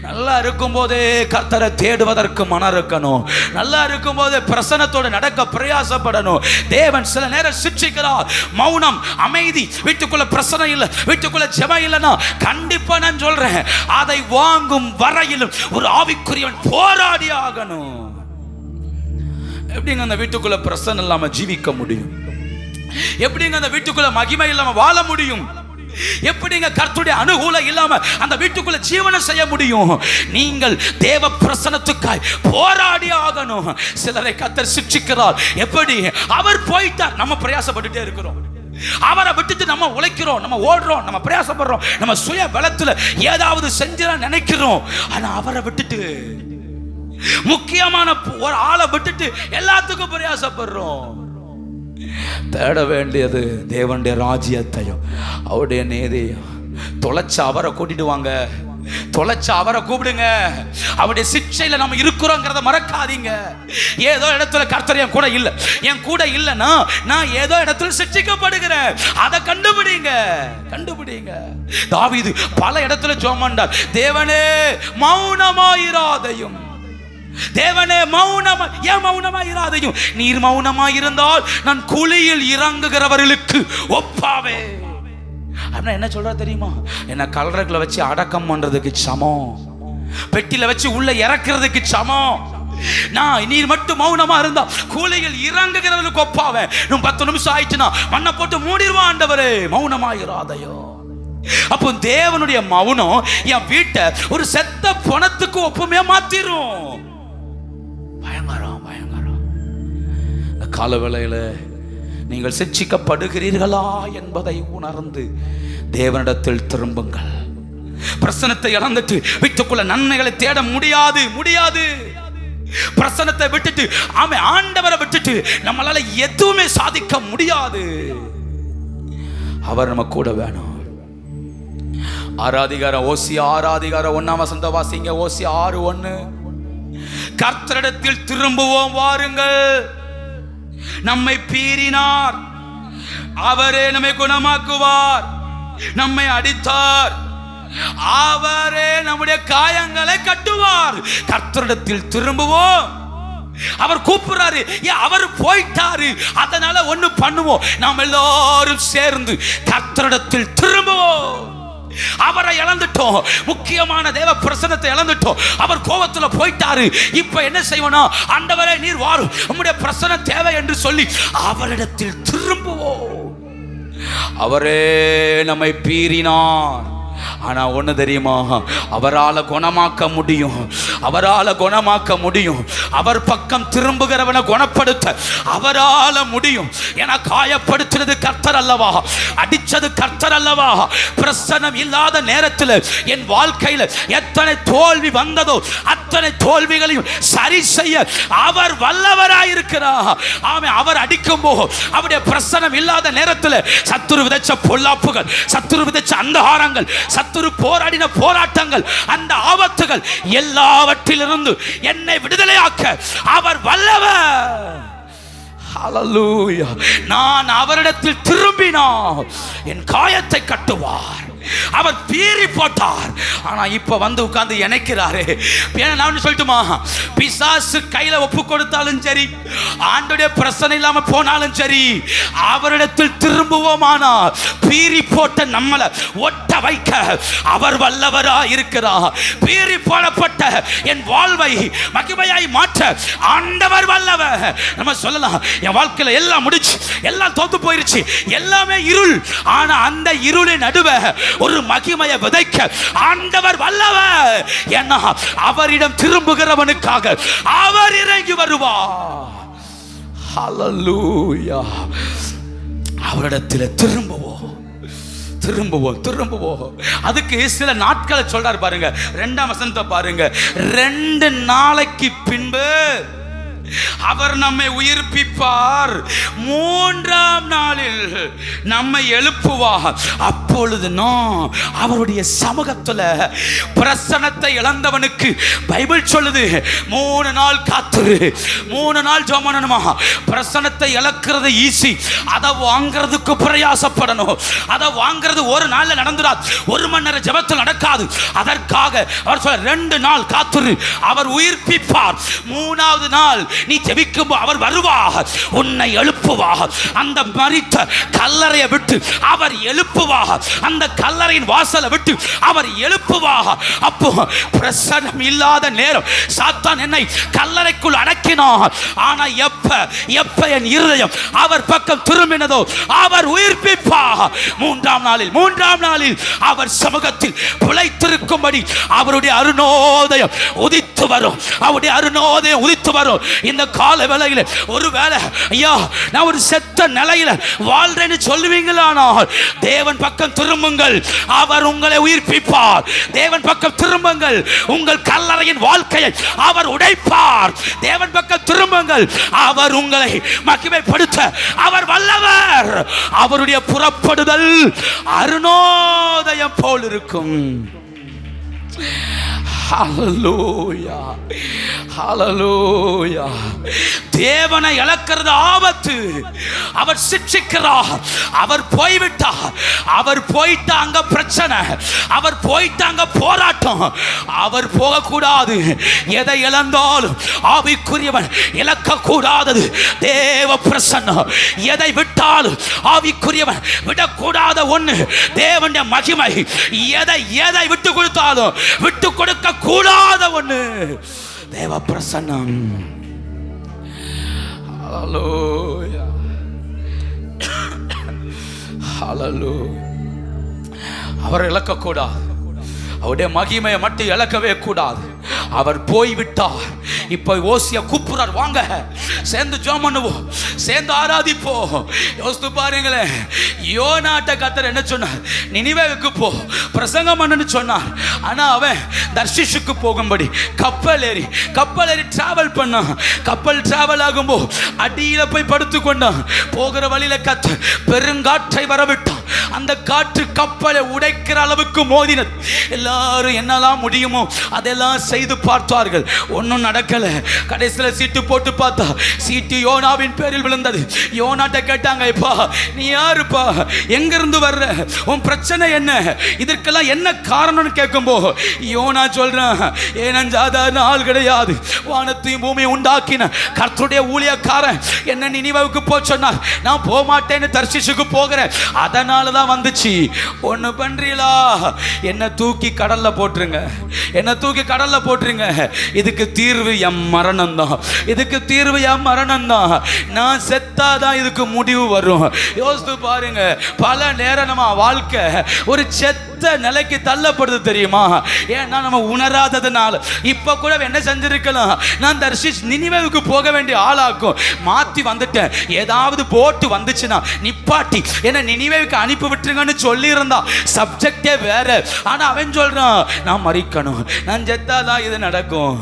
நல்லா இருக்கும் போதே கர்த்தரை தேடுவதற்கு மனம் இருக்கணும். நல்லா இருக்கும் போதே பிரசன்னத்தோடு நடக்க பிரயாசப்படணும். தேவன் சில நேரம் சிட்சிக்கிறார். மௌனம், அமைதி, வீட்டுக்குள்ள பிரசன்னம் இல்லை, வீட்டுக்குள்ள ஜெபம் இல்லைன்னா கண்டிப்பா நான் சொல்றேன், அதை வாங்கும் வரையிலும் ஒரு ஆவிக்குரியவன் போராடி ஆகணும். எப்படிங்க அந்த வீட்டுக்குள்ள பிரசன்னம் இல்லாம ஜீவிக்க முடியும்? எப்படிங்க அந்த வீட்டுக்குள்ள மகிமை இல்லாம வாழ முடியும்? எப்படிங்க கர்த்தருடைய அனுகூலம் இல்லாம அந்த வீட்டுக்குள்ள ஜீவனம் செய்ய முடியும்? நீங்கள் தேவ பிரசன்னத்துக்காய் போராடி ஆகணும். சிலரை கர்த்தர் சிட்சிக்கிறார். எப்படி? அவர் போயிட்டார், நம்ம பிரயாசப்பட்டுட்டே இருக்கிறோம். அவரை விட்டுட்டு நம்ம உழைக்கிறோம், நம்ம ஓடுறோம், நம்ம பிரயாசப்படுறோம், நம்ம சுய பலத்துல ஏதாவது செஞ்சா நினைக்கிறோம். ஆனா அவரை விட்டுட்டு, முக்கியமான ஒரு ஆளை விட்டுட்டு எல்லாத்துக்கும் பிரயாசப்படுறோம். தேட வேண்டியது தேவனுடைய ராஜ்யத்தையும் அவருடைய நீதியும். தொலைச்ச அவரை கூட்டிட்டு வாங்க, தொலைச்ச அவரை கூப்பிடுங்க. அவருடைய சிட்சையில நம்ம இருக்கிறோங்கிறத மறக்காதீங்க. ஏதோ இடத்துல கர்த்தர் என் கூட இல்லை, என் கூட இல்லைன்னா நான் ஏதோ இடத்துல சிட்சிக்கப்படுகிறேன், அதை கண்டுபிடிங்க. தாவீது பல இடத்துல ஜெபம் பண்ணார், தேவனே மௌனமாயிராதையும், தேவனே மௌனமாயிராதையும், நீர் மௌனமாயிருந்தால் நான் குழியில் இறங்குகிறவர்களுக்கு ஒப்பாவே. அப்படின்னா என்ன சொல்ற தெரியுமா? என்ன கல்லறைகளை வச்சு அடக்கம் பண்றதுக்கு சமம், பெட்டியில வச்சு உள்ள இறக்குறதுக்கு சமம். நான் நீர் மட்டும் மௌனமா இருந்தா குழியில் இறங்குகிறவர்களுக்கு ஒப்பாவே. 10 நிமிஷம் ஆயிடுச்சுன்னா மண்ணை போட்டு மூடிடுவான் ஆண்டவரே, மௌனமாயிராதையோ. அப்போ தேவனுடைய மௌனம் என் வீட்டை ஒரு செத்த பணத்துக்கு ஒப்புமையா மாத்திரும். பயங்கரம். காலவேளையில நீங்கள் சிட்சிக்கப்படுகிறீர்களா என்பதை உணர்ந்து தேவனிடத்தில் திரும்புங்கள். பிரசன்னத்தை இழந்துட்டு வீட்டுக்குள்ள நன்மைகளை தேட முடியாது. பிரசன்னத்தை விட்டுட்டு, ஆண்டவரை விட்டுட்டு நம்மளால எதுவுமே சாதிக்க முடியாது. அவர் நம்ம கூட வேணும். 6:1 வாசிங்க. ஓசியா 6:1. கர்த்தரிடத்தில் திரும்புவோம் வாருங்கள், நம்மை பீறினார், அவரே நம்மை குணமாக்குவார், நம்மை அடித்தார், அவரே நம்முடைய காயங்களை கட்டுவார். கர்த்தரிடத்தில் திரும்புவோம், அவர் கூப்பிடுறாரு, அவர் போயிட்டாரு, அதனால ஒண்ணு பண்ணுவோம், நாம் எல்லாரும் சேர்ந்து கர்த்தரிடத்தில் திரும்புவோம். அவரை இழந்துட்டோம், முக்கியமான தேவ பிரசன்னத்தை இழந்துட்டோம், அவர் கோபத்துல போயிட்டாரு. இப்ப என்ன செய்வோம்? ஆண்டவரே நீர் வாரும், உம்முடைய பிரசன்னம் தேவை என்று சொல்லி அவரிடத்தில் திரும்புவோம். அவரே நம்மை பீறினார். ஆனா ஒண்ணு தெரியுமா? அவரால் குணமாக்க முடியும், அவரால் குணமாக்க முடியும். அவர் பக்கம் திரும்புகிறவனை குணப்படுத்த அவரால் முடியும். என காயப்படுத்தினது கர்த்தர் அல்லவா, அடிச்சது கர்த்தர் அல்லவா. பிரசன்னம் இல்லாத நேரத்தில் என் வாழ்க்கையில் எத்தனை தோல்வி வந்ததோ அத்தனை தோல்விகளையும் சரி செய்ய அவர் வல்லவராயிருக்கிறார். ஆமே, அவர் அடிக்கும் போது அவருடைய பிரசன்னம் இல்லாத நேரத்தில் சத்துரு விதைச்ச பொல்லாப்புகள், சத்துரு விதைச்ச அந்தகாரங்கள், சத்துரு போராடின போராட்டங்கள், அந்த ஆபத்துகள் எல்லாவற்றிலிருந்து என்னை விடுதலையாக்க அவர் வல்லவர். ஹல்லேலூயா. நான் அவரிடத்தில் திரும்பினால் என் காயத்தை கட்டுவார். அவர் பீறி போட்டார், ஆனா இப்ப வந்து உட்கார்ந்து இணைக்கிறாரு. நான் சொல்லட்டுமா, பிசாசு கையில ஒப்பு கொடுத்தாலும் சரி, ஆண்டோடைய பிரச்சனை இல்லாம போனாலும் சரி, அவரிடத்தில் திரும்புவோமானால் பீறி போட்ட நம்மளை ஒட்ட வைக்க அவர் வல்லவரா இருக்கிறார். பீறி போடப்பட்ட என் வாழ்வை மகிமையாய் மாற்ற ஆண்டவர் வல்லவர். நம்ம சொல்லலாம், என் வாழ்க்கையில எல்லாம் முடிச்சு, எல்லாம் தோத்து போயிருச்சு, எல்லாமே இருள், ஆனா அந்த இருளின் நடுவே ஒரு மகிமையை விதைக்க ஆண்டவர் வல்லவர். ஏன்னா அவரிடம் திரும்புகிறவனுக்காக அவர் இறங்கி வருவார். ஹல்லேலூயா. அவரிடத்தில் திரும்புவோம், திரும்புவோம், திரும்புவோம். அதுக்கு சில நாட்களை சொல்றாரு பாருங்க. 2ஆம் வசனத்தை பாருங்க. 2 நாளைக்கு பின்பு அவர் நம்மை உயிர்ப்பிப்பார், 3ஆம் நாளில் நம்மை எழுப்புவார். அப்பொழுது நான் அவருடைய சமூகத்தில் பிரசன்னத்தை இழந்தவனுக்கு பைபிள் சொல்லுது, 3 நாள் காத்துரு, 3 நாள் ஜெபம் பண்ணணுமா. பிரசன்னத்தை இழக்கிறது ஈஸி, அதை வாங்கிறதுக்கு பிரயாசப்படணும். அதை வாங்கிறது ஒரு நாள்ல நடந்துடாது, 1 மணி நேரம் ஜெபத்தில் நடக்காது. அதற்காக அவர் சொல்ல 2 நாள் காத்துரு, அவர் உயிர்ப்பிப்பார். 3ஆவது நாள் நீ ஜெபிக்கும் அவர் வருவார், உன்னை எழுப்புவார். அந்த மரித்த கல்லறையை விட்டு அவர் எழுப்புவார், அந்த கல்லறையின் வாசலை விட்டு அவர் எழுப்புவார். அப்போ பிரசன்னம் இல்லாத நேரம் சாத்தான் என்னை கல்லறைக்குள் அடக்கினார். ஆனா எப்ப என் இருதயம் அவர் பக்கம் திரும்பினதோ அவர் உயிர்ப்பிப்பார். 3ஆம் நாளில் அவர் சமூகத்தில் பிழைத்திருக்கும்படி அவருடைய அருணோதயம் உதித்து வரும், அவருடைய அருணோதயம் உதித்து வரும். இந்த கால வேளையில ஒருவேளை ஐயா நான் ஒரு செத்த நிலையில வாழ்றேன்னு சொல்லுவீங்களானால் தேவன் பக்கம் திரும்புங்கள், அவர் உங்களை உயிர்ப்பிப்பார். தேவன் பக்கம் திரும்புங்கள், உங்கள் கல்லறையின் வாழ்க்கையை அவர் உடைப்பார். தேவன் பக்கம் திரும்புங்கள், அவர் உங்களை மகிமைப்படுத்த அவர் வல்லவர். அவருடைய புறப்படுதல் அருணோதயம் போல் இருக்கும். ஹல்லேலூயா, ஹல்லேலூயா. தேவனை இழக்கிறது ஆபத்து. அவர் சிட்சிக்கிறார். அவர் போய்விட்டார், அவர் போயிட்டா அங்க பிரச்சனை, அவர் போயிட்டா அங்க போராட்டம். அவர் போகக்கூடாது. எதை இழந்தாலும் ஆவிக்குரியவன் இழக்க கூடாதது தேவ பிரசன்னம். எதை விட்டாலும் ஆவிக்குரியவன் விடக்கூடாத ஒண்ணு தேவனுடைய மகிமை. எதை விட்டு கொடுத்தாலும் விட்டு கொடுக்க கூடாத ஒண்ணு தேவ பிரசன்னம். ஹல்லேலூயா, ஹல்லேலூயா. அவர் இழக்க கூடாது, அவருடைய மகிமையை மட்டும் இழக்கவே கூடாது. அவர் போய்விட்டார். இப்ப ஓசியா கூப்பிடுறார், வாங்க சேர்ந்து ஜெபம் பண்ணுவோம், சேர்ந்து ஆராதிப்போம். யோசித்து பாருங்களேன், யோனாட்ட கர்த்தர் என்ன சொன்னார்? நினிவேவுக்கு போ பிரசங்கம் பண்ணு சொன்னார். ஆனா அவன் தர்ஷீஷுக்கு போகும்படி கப்பல் ஏறி டிராவல் பண்ணான். கப்பல் டிராவல் ஆகும்போது அடியில போய் படுத்து கொண்டான். போகிற வழியில கர்த்தர் பெருங்காற்றை வரவிட்டான். அந்த காற்று கப்பலை உடைக்கிற அளவுக்கு மோதினது. எல்லாரும் என்னெல்லாம் முடியுமோ அதெல்லாம் செய்து பார்த்தார்கள், ஒன்றும் நடக்கல. கடைசியில் சீட்டு போட்டு பார்த்தா சீட்டு யோனாவின் பேரில் விழுந்தது. யோனாட்ட கேட்டாங்க, இப்பா நீ யாருப்பா, எங்கிருந்து வர்ற, உன் பிரச்சனை என்ன, இதற்கெல்லாம் என்ன காரணம்னு கேட்கும்போ யோனா சொல்றான், ஏன் சாதாரண ஆள் கிடையாது, வானத்தையும் பூமியை உண்டாக்கின கர்த்தருடைய ஊழியக்காரன் என்ன நினிவேவுக்கு போ சொன்னார், நான் போக மாட்டேன்னு தர்ஷீஷுக்கு போகிறேன், அதனால தான் வந்துச்சு. ஒன்று பண்றீங்களா, என்ன தூக்கி கடல்ல போட்டுருங்க, என்ன தூக்கி கடல்ல போட்டுருங்க, இதுக்கு தீர்வு என் மரணம் தான், இதுக்கு தீர்வு என் மரணம் தான், நான் செத்தாதான் இதுக்கு முடிவு வரும். யோசித்து பாருங்க, பல நேரம் நம்ம வாழ்க்கை ஒரு செத்த நிலைக்கு தள்ளப்படுது தெரியுமா? ஏன்னா நம்ம உணராததுனால. இப்ப கூட என்ன செஞ்சிருக்கலாம், நான் தர்ஷீஷ் நினிவேவுக்கு போக வேண்டிய ஆளாக்கும் மாத்தி வந்துட்டேன், ஏதாவது போட்டு வந்துச்சுன்னா நிப்பாட்டி என்ன நினிவேவுக்கு அனுப்பி விட்டுருங்கன்னு சொல்லி இருந்தா சப்ஜெக்டே வேற. ஆனா அவன் சொல்றான், நான் மறிக்கணும், நான் செத்தாதான் இது நடக்கும்.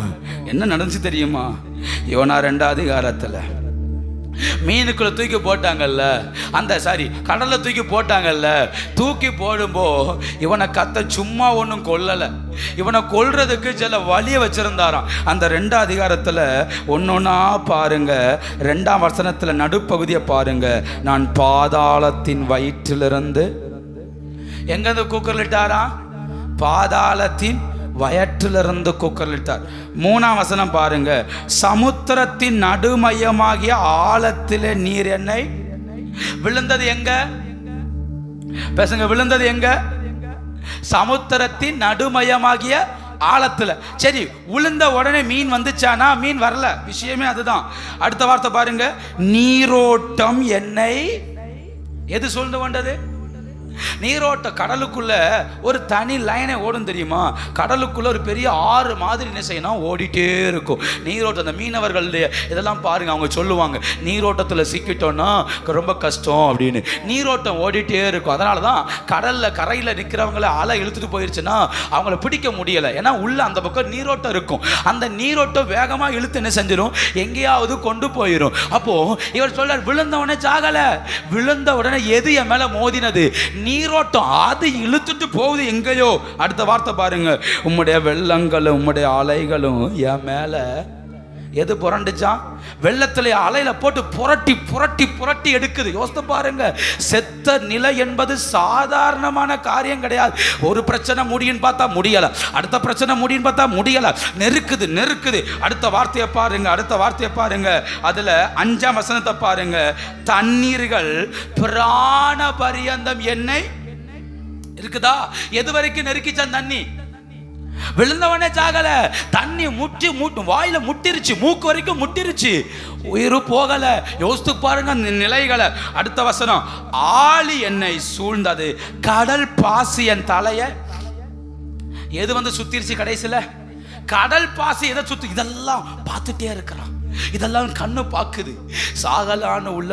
என்ன நடந்துச்சு தெரியுமா? யோனா 2 அதிகாரத்துல மீனுக்குள்ள தூக்கி போட்டாங்கல்ல, அந்த கடல்ல தூக்கி போட்டாங்கல்ல, தூக்கி போடும்போ இவனை கத்த சும்மா ஒன்றும் கொல்லலை, இவனை கொல்றதுக்கு சில வழியை வச்சிருந்தாராம். அந்த 2 அதிகாரத்துல ஒன்னொன்னா பாருங்க, 2ஆம் வசனத்துல நடுப்பகுதியை பாருங்க, நான் பாதாளத்தின் வயிற்றிலிருந்து எங்கிருந்து கூக்குரலிட்டாரா, பாதாளத்தின் வயிற்றிலிருந்து கூக்குரலிட்டார். 3ஆம் வசனம் பாருங்க, சமுத்திரத்தின் நடுமையமாகிய ஆழத்திலே நீர் என்னை விழுந்தது எங்க, பேசுங்க, விழுந்தது எங்க, சமுத்திரத்தின் நடுமையமாகிய ஆழத்துல. சரி, விழுந்த உடனே மீன் வந்துச்சானா? மீன் வரல, விஷயமே அதுதான். அடுத்த வார்த்தை பாருங்க, நீரோட்டம் என்னை எது சூழ்ந்து கொண்டது, நீரோட்ட. கடலுக்குள்ள ஒரு தனி லைனை ஓடும் தெரியுமா? கடலுக்குள்ள ஒரு பெரிய ஆறு மாதிரி என்ன செய்யணும், ஓடிட்டே இருக்கும் நீரோட்டம். அந்த மீனவர்கள் இதெல்லாம் பாருங்க, அவங்க சொல்லுவாங்க, நீரோட்டத்தில் சிக்கிட்டோன்னா ரொம்ப கஷ்டம் அப்படின்னு. நீரோட்டம் ஓடிட்டே இருக்கும். அதனால தான் கடல்ல கரையில் நிற்கிறவங்கள அலை இழுத்துட்டு போயிருச்சுன்னா அவங்கள பிடிக்க முடியலை, ஏன்னா உள்ள அந்த பக்கம் நீரோட்டம் இருக்கும். அந்த நீரோட்டம் வேகமாக இழுத்து என்ன செஞ்சிடும், எங்கேயாவது கொண்டு போயிடும். அப்போ இவர் சொல்றார், விழுந்தவனே சாகலை, விழுந்த உடனே எது என் மேல மோதினது, நீரோட்டம், அது இழுத்துட்டு போகுது எங்கேயோ. அடுத்த வார்த்தை பாருங்க, உம்முடைய வெள்ளங்களும் உம்முடைய அலைகளும் என் மேல எது புரண்டுச்சா, வெள்ளத்துல அலையில போட்டு புரட்டி புரட்டி புரட்டி எடுக்குது. யோசித்து பாருங்க, செத்த நிலை என்பது சாதாரணமான காரியம் கிடையாது. ஒரு பிரச்சனை முடியும்னு பார்த்தா முடியல, அடுத்த பிரச்சனை முடியும்னு பார்த்தா முடியல, நெருக்குது நெருக்குது. அடுத்த வார்த்தையை பாருங்க, அடுத்த வார்த்தையை பாருங்க, அதுல 5ஆம் வசனத்தை பாருங்க, தண்ணீர்கள் பிராண பரியந்தம் என்னை இருக்குதா. எது வரைக்கும் நெருக்கிச்சான் தண்ணி, விழுந்தவனே சாகல, தண்ணி முட்டு வாயில முட்டிருச்சு, மூக்கு வரைக்கும் முட்டிருச்சு, உயிர் போகல. யோசித்து பாருங்க நிலைகளை. அடுத்த வசனம், ஆழி என்னை சூழ்ந்தது, கடல் பாசி என் தலைய எது வந்து சுத்திருச்சு, கடைசியில கடல் பாசி எதை சுத்து, இதெல்லாம் பார்த்துட்டே இருக்கிறான், இதெல்லாம் கண்ணு பார்க்குது. சாகலான்னு உள்ள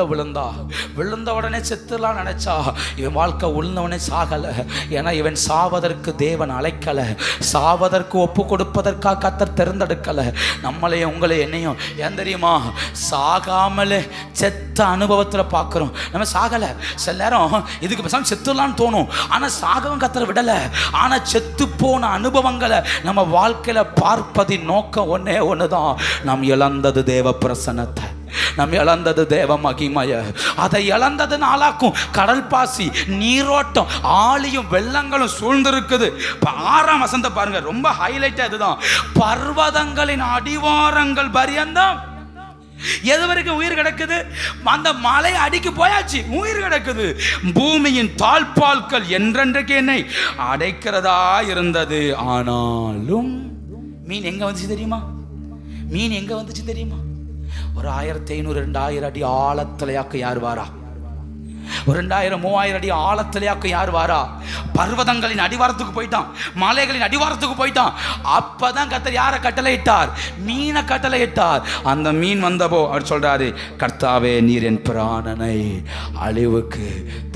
விழுந்த உடனே செத்துலாம் நினைச்சா இவன் வாழ்க்கை உழுந்தவனே சாகலை. ஏன்னா இவன் சாவதற்கு தேவன் அழைக்கலை, சாவதற்கு ஒப்பு கொடுப்பதற்காக கர்த்தர் தேர்ந்தெடுக்கலை. நம்மளையும் உங்களை என்னையும் ஏன் தெரியுமா, சாகாமலே செத்த அனுபவத்தில் பார்க்குறோம். நம்ம சாகலை, சில நேரம் இதுக்கு பேசாமல் செத்துலான்னு தோணும், ஆனால் சாகவும் கர்த்தர் விடலை. ஆனால் செத்து போன அனுபவங்களை நம்ம வாழ்க்கையில் பார்ப்பதின் நோக்கம் ஒன்னே ஒன்று தான், நாம் இழந்தது தேவ பிரசன்னத்தை, நாம் இழந்தது தேவ மகிமைய. அதை இழந்தது நாளாக்கும் கடல் பாசி, நீரோட்டம், ஆழியும் வெள்ளங்களும் சூழ்ந்திருக்குது. 6ஆம் வசனத்தை பாருங்க, ரொம்ப ஹைலைட் அதுதான், பர்வதங்களின் அடிவாரங்கள் பரியந்தம் எது வரைக்கும் உயிர் கிடக்குது, அந்த மலை அடிக்கு போயாச்சு, உயிர் கிடக்குது. பூமியின் தாழ்பால்கள் என்றென்றைக்கு என்னை அடைக்கிறதா இருந்தது. ஆனாலும் மீன் எங்க வந்துச்சு தெரியுமா, மீன் எங்க வந்துச்சு தெரியுமா, ஒரு 1500 2000 அடி ஆழத்திலையாக்க யார் வாரா, ஒரு 2000 3000 அடி ஆழத்திலையாக்க யார் வாரா, பர்வதங்களின் அடிவாரத்துக்கு போயிட்டான், மலைகளின் அடிவாரத்துக்கு போயிட்டான். அப்பதான் கர்த்தர் யாரை கட்டளையிட்டார், மீனை கட்டளையிட்டார். அந்த மீன் வந்தபோ அவர் சொல்றாரு, கர்த்தாவே நீர் என் பிராணனை அழிவுக்கு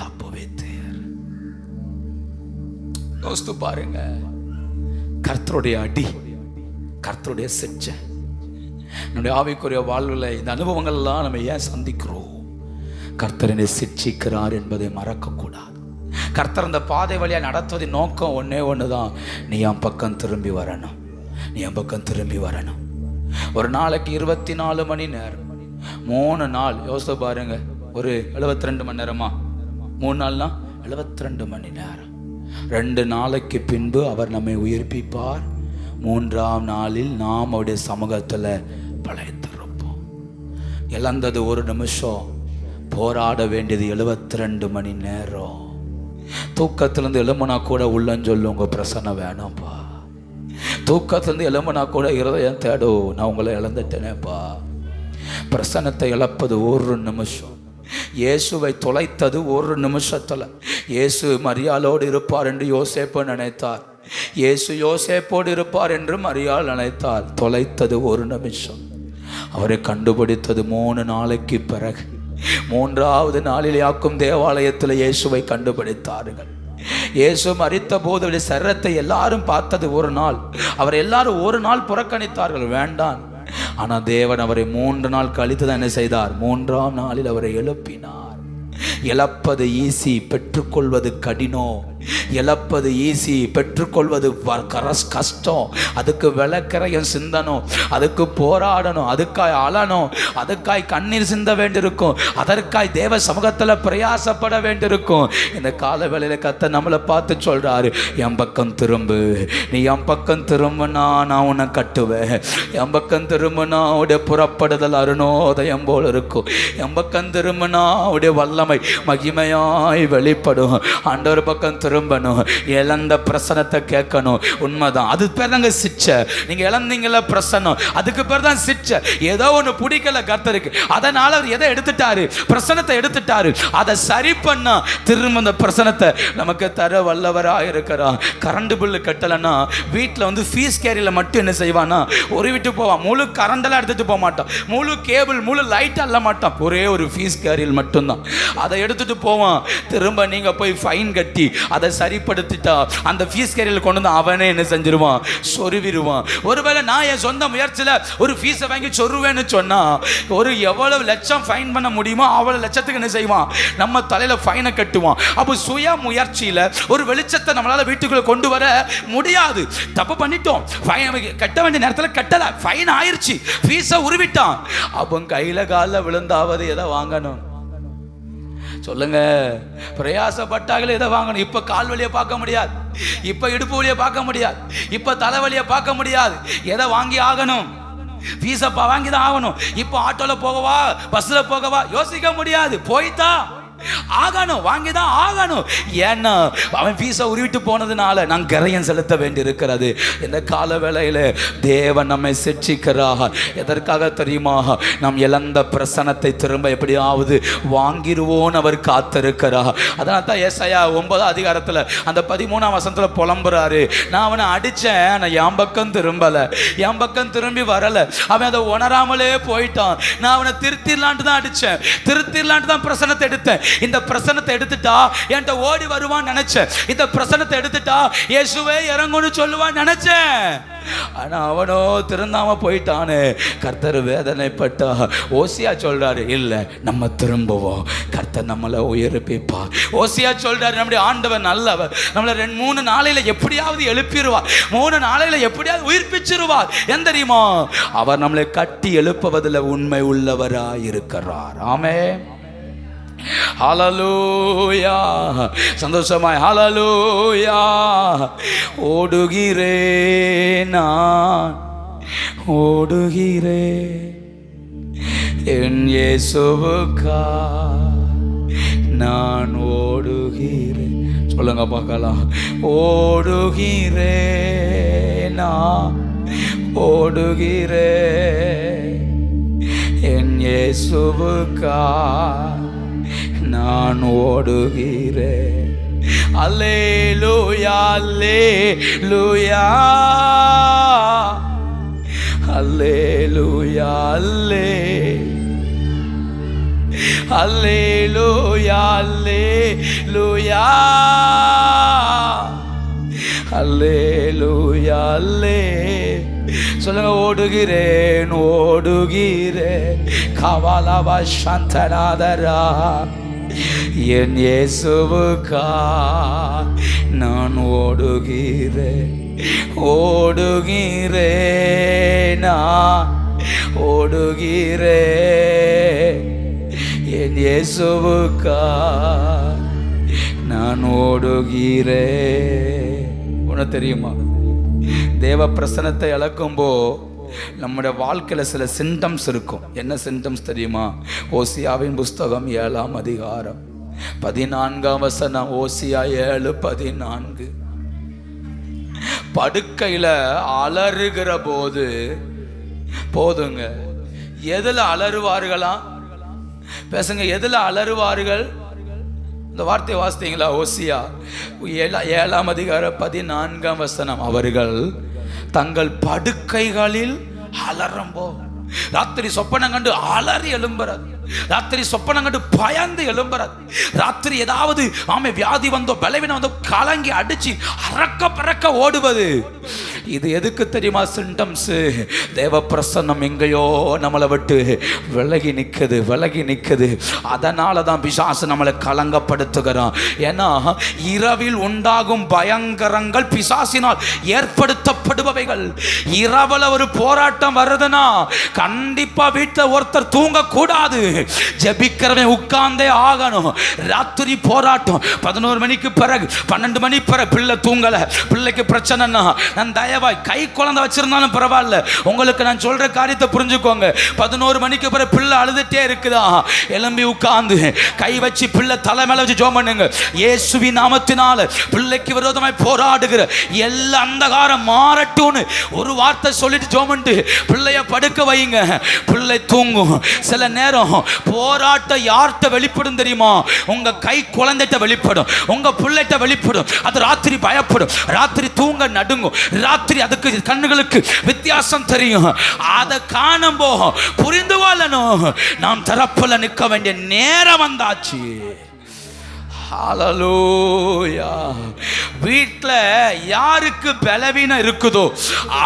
தப்பு வைத்தீர். யோசித்து பாருங்க, கர்த்தருடைய அடி, கர்த்தருடைய சிட்சை. நம்முடைய ஆவிக்குரிய வாழ்வில் இந்த அனுபவங்கள் எல்லாம் நம்ம ஏன் சந்திக்கிறோம், கர்த்தர் என்னை சிட்சிக்கிறார் என்பதை மறக்கக்கூடாது. கர்த்தர் அந்த பாதை வழியாக நடத்துவதின் நோக்கம் ஒன்றே ஒன்று தான், நீ என் பக்கம் திரும்பி வரணும், நீ என் பக்கம் திரும்பி வரணும். ஒரு நாளைக்கு 24 மணி நேரம், 3 நாள் யோசித்து பாருங்க, ஒரு 72 மணி நேரமா, 3 நாள்னா 72 மணி நேரம். 2 நாளைக்கு பின்பு அவர் நம்மை உயிர்ப்பிப்பார். 3ஆம் நாளில் நாம் அவருடைய சமூகத்தில் பழைத்திருப்போம். இழந்தது 1 நிமிஷம், போராட வேண்டியது 72 மணி நேரம். தூக்கத்திலிருந்து எழும்புனா கூட உள்ளஞ்சொல்லும், உங்க பிரசன்னம் வேணும்ப்பா. தூக்கத்திலிருந்து எழும்புனா கூட இருதயம் தேடும், நான் உங்களை இழந்துட்டேனேப்பா. பிரசன்னத்தை இழப்பது 1 நிமிஷம். இயேசுவை தொலைத்தது 1 நிமிஷத்தில். இயேசு மரியாளோடு இருப்பார் என்று யோசேப்பு நினைத்தார், இயேசு யோசேப்போடு இருப்பார் என்று மரியாள் நினைத்தார். தொலைத்தது 1 நிமிஷம். அவரை கண்டுபிடித்தது 3 நாளைக்கு பிறகு. 3ஆவது நாளில் யாக்கும் தேவாலயத்தில் இயேசுவை கண்டுபிடித்தார்கள். இயேசு மரித்த போது சரீரத்தை எல்லாரும் பார்த்தது 1 நாள். அவர் எல்லாரும் 1 நாள் புறக்கணித்தார்கள், வேண்டாம். ஆனால் தேவன் அவரை 3 நாள் கழித்து தான் என்ன செய்தார்? 3ஆம் நாளில் அவரை எழுப்பினார். இழப்பது ஈஸி, பெற்றுக்கொள்வது கடினம். இழப்பது ஈஸி, பெற்றுக்கொள்வது கஷ்டம். அதுக்கு விளக்கரையும் சிந்தனும், அதுக்கு போராடணும், அதுக்காய் அழணும், அதுக்காய் கண்ணீர் சிந்த வேண்டியிருக்கும், அதற்காய் தேவ சமூகத்தில் பிரயாசப்பட வேண்டியிருக்கும். இந்த கால வேளையில கர்த்தர் நம்மளை பார்த்து சொல்றாரு, என் பக்கம் திரும்பு, நீ என் பக்கம் திரும்பினா நான் உன்னை கட்டுவேன். என் பக்கம் திரும்பினா உடைய புறப்படுதல் அருணோதயம் போல் இருக்கும். என் பக்கம் திரும்பினா உடைய வல்லமை மகிமையாய் வெளிப்படும். ஆண்டவர் பக்கம் திரும்பணும், இழந்த பிரசனத்தை கேட்கணும். உண்மைதான், அது பேர் தாங்க சிச்சை. நீங்க இழந்தீங்கல்ல பிரசனம், அதுக்கு பேர் தான் சிச்சை. ஏதோ ஒன்று பிடிக்கல கர்த்தருக்கு, அதனால அவர் எதை எடுத்துட்டாரு? பிரசனத்தை எடுத்துட்டாரு. அதை சரி பண்ணா திரும்ப அந்த பிரசனத்தை நமக்கு தர வல்லவராக இருக்கிறார். கரண்ட் பில்லு கட்டலைன்னா வீட்டில் ஃபீஸ் கேரியில் மட்டும் என்ன செய்வானா, ஒரு விட்டு போவான். முழு கரண்டெல்லாம் எடுத்துட்டு போக மாட்டான், முழு கேபிள் முழு லைட் அல்ல மாட்டான். ஒரே ஒரு ஃபீஸ் கேரியில் மட்டும்தான் அதை எடுத்துட்டு போவான். திரும்ப நீங்க போய் ஃபைன் கட்டி அதை சரிப்படுத்திட்டா அந்த ஃபீஸ் கேரியல் கொண்டு வந்து அவனே என்ன செஞ்சிருவான்? சொருவிடுவான். ஒருவேளை நான் என் சொந்த முயற்சியில் ஒரு ஃபீஸை வாங்கி சொருவேன்னு சொன்னா, ஒரு எவ்வளவு லட்சம் ஃபைன் பண்ண முடியுமோ அவ்வளவு லட்சத்துக்கு என்ன செய்வான்? நம்ம தலையில ஃபைனை கட்டுவான். அப்போ சுய முயற்சியில் ஒரு வெளிச்சத்தை நம்மளால வீட்டுக்குள்ள கொண்டு வர முடியாது. தப்பு பண்ணிட்டோம், ஃபைன் கட்ட வேண்டிய நேரத்தில் கட்டல, ஃபைன் ஆயிருச்சு, ஃபீஸை உருவிட்டான். அப்போ கையில காலில் விழுந்தாவது எதை வாங்கணும் சொல்லுங்க? பிரயாசப்பட்டாங்களே எதை வாங்கணும்? இப்ப கால் வழியை பார்க்க முடியாது, இப்ப இடுப்பு வழியை பார்க்க முடியாது, இப்ப தலைவலியை பார்க்க முடியாது. எதை வாங்கி ஆகணும்? ஃபீஸப்பா வாங்கி தான் ஆகணும். இப்போ ஆட்டோல போகவா பஸ்ல போகவா யோசிக்க முடியாது, போய்தான் ஆகணும், வாங்கிதான் ஆகணும். ஏன்னா அவன் ஃபீஸை உருவிட்டு போனதுனால நான் கரையம் செலுத்த வேண்டி இருக்கிறது. இந்த கால வேளையில தேவன் நம்மை சிட்சிக்கிறார். எதற்காக தெரியுமா? நாம் இழந்த பிரசனத்தை திரும்ப எப்படியாவது வாங்கிடுவோன்னு அவர் காத்திருக்கிறார். அதனால தான் ஏசாயா 9ஆம் அதிகாரத்தில் அந்த 13ஆம் வசனத்தில் புலம்புறாரு, நான் அவனை அடித்தேன், ஆனால் என் பக்கம் திரும்பலை, என் பக்கம் திரும்பி வரலை, அவன் அதை உணராமலே போயிட்டான். நான் அவனை திருத்திடலான்ட்டு தான் அடித்தேன், திருத்திடலான்ட்டு தான் பிரசனத்தை எடுத்தேன். இந்த பிரசனத்தை எடுத்துட்டா என்கிட்ட ஓடி வருவான்னு நினைச்சேன். இந்த பிரசனத்தை எடுத்துட்டா இயேசுவே இறங்குன்னு சொல்லுவான்னு நினைச்சேன். ஆனா அவனோ திருந்தாம போயிட்டானே. கர்த்தர் வேதனைப்பட்டா. ஓசியா சொல்றாரு, இல்ல நம்ம திரும்புவோம், கர்த்தர் நம்மளை உயிர்ப்பிப்பா. ஓசியா சொல்றாரு, நம்முடைய ஆண்டவர் நல்லவர், நம்மளை 2-3 நாளையில எப்படியாவது எழுப்பிடுவார், 3 நாளையில எப்படியாவது உயிர்ப்பிச்சிருவார். என் தெரியுமா? அவர் நம்மளை கட்டி எழுப்புவதில் உண்மை உள்ளவராய் இருக்கிறார். ஆமென். ஹல்லேலூயா. சந்தோஷமாய் ஹல்லேலூயா. ஓடுகிறேன் நான், ஓடுகிறேன் என் இயேசுவுக்காய் நான் ஓடுகிறேன். சொல்லுங்க பார்க்கலாம். ஓடுகிறேன் நான், ஓடுகிறேன் என் இயேசுவுக்காய் நான் ஓடுகிறேன். அல்லேலூயா, அல்லேலூயா, அல்லேலூயா, அல்லேலூயா, அல்லேலூயா, அல்லேலூயா, அல்லே. சொல்லுங்க, ஓடுகிறேன், ஓடுகிறேன். கவலவ சந்தனாதரா என் இயேசுவுக்கா நான் ஓடுகிறேன், ஓடுகிறேன், நான் ஓடுகிறேன். என் இயேசுவுக்கா நான் ஓடுகிறேன். உனக்கு தெரியுமா, தேவ பிரசன்னத்தை இழக்கும்போ நம்முடைய வாழ்க்கையில் சில சிம்டம்ஸ் இருக்கும். என்ன சிம்டம்ஸ் தெரியுமா? ஓசியாவின் புஸ்தகம் 7ஆம் அதிகாரம் 14ஆம் வசனம். ஓசியா 7:14. படுக்கையில் அலறுகிற போது போதுங்க. எதுல அலறுவார்களா? பேசுங்க, எதுல அலறுவார்கள்? இந்த வார்த்தையை வாசித்தீங்களா? ஓசியா 7ஆம் அதிகாரம் 14ஆம் வசனம். அவர்கள் தங்கள் படுக்கைகளில் அலறும்போ, ராத்திரி சொப்பனம் கண்டு அலறி எழும்புறது, ராத்திரி சொப்பனம் கண்டு பயந்து எழும்புறது, ராத்திரி ஏதாவது வியாதி வந்தோ பலவீனம் வந்தோ கலங்கி அடிச்சு அறக்க பறக்க ஓடுவது. இது எதுக்கு தெரியுமா? சிம்டம்ஸ். தேவ பிரசன்னம் எங்கேயோ நம்மளை விட்டு விலகி நிற்குது, விலகி நிற்குது. அதனால தான் பிசாசு நம்மளை கலங்கப்படுத்துகிறான். ஏன்னா இரவில் உண்டாகும் பயங்கரங்கள் பிசாசினால் ஏற்படுத்தப்படுபவைகள். இரவுல ஒரு போராட்டம் வருதுன்னா கண்டிப்பா வீட்டில் ஒருத்தர் தூங்க கூடாது. ஜெபிக்கிறவன் உட்கார்ந்தே ஆகணும். ராத்திரி போராட்டம் 11 மணிக்கு பிறகு 12 மணி பிறகு பிள்ளை தூங்கல, பிள்ளைக்கு பிரச்சனைனா நான் தயவாய் கை குழந்தை வச்சிருந்தாலும் பரவாயில்ல, உங்களுக்கு நான் சொல்ற காரியத்தை புரிஞ்சுக்கோங்க. 11 மணிக்கு பிறகு பிள்ளை அழுதுட்டே இருக்குதா, எழும்பி உட்கார்ந்து கை வச்சு பிள்ளை தலை மேல வச்சு ஜெபம் பண்ணுங்க. இயேசுவின் நாமத்தினால பிள்ளைக்கு விரோதமாய் போராடுகிற எல்லா அந்தகாரம் மாறட்டும்னு ஒரு வார்த்தை சொல்லிட்டு ஜெபம் பண்ணிட்டு பிள்ளைய படுக்க வைங்க. பிள்ளை தூங்கும். சில நேரம் போராட்டம் யார்கிட்ட வெளிப்படும் தெரியுமா? உங்க கை குழந்தைகிட்ட வெளிப்படும், உங்க பிள்ளைகிட்ட வெளிப்படும். அது ராத்திரி பயப்படும், ராத்திரி தூங்க நடுங்கும், ராத்திரி அதுக்கு கண்ணுகளுக்கு வித்தியாசம் தெரியும். அதை காணும்போ புரிந்து கொள்ளணும், நாம் தரப்புல நிற்க வேண்டிய நேரம் வந்தாச்சு. ஹல்லேலூயா. வீட்டில் யாருக்கு பலவீனம் இருக்குதோ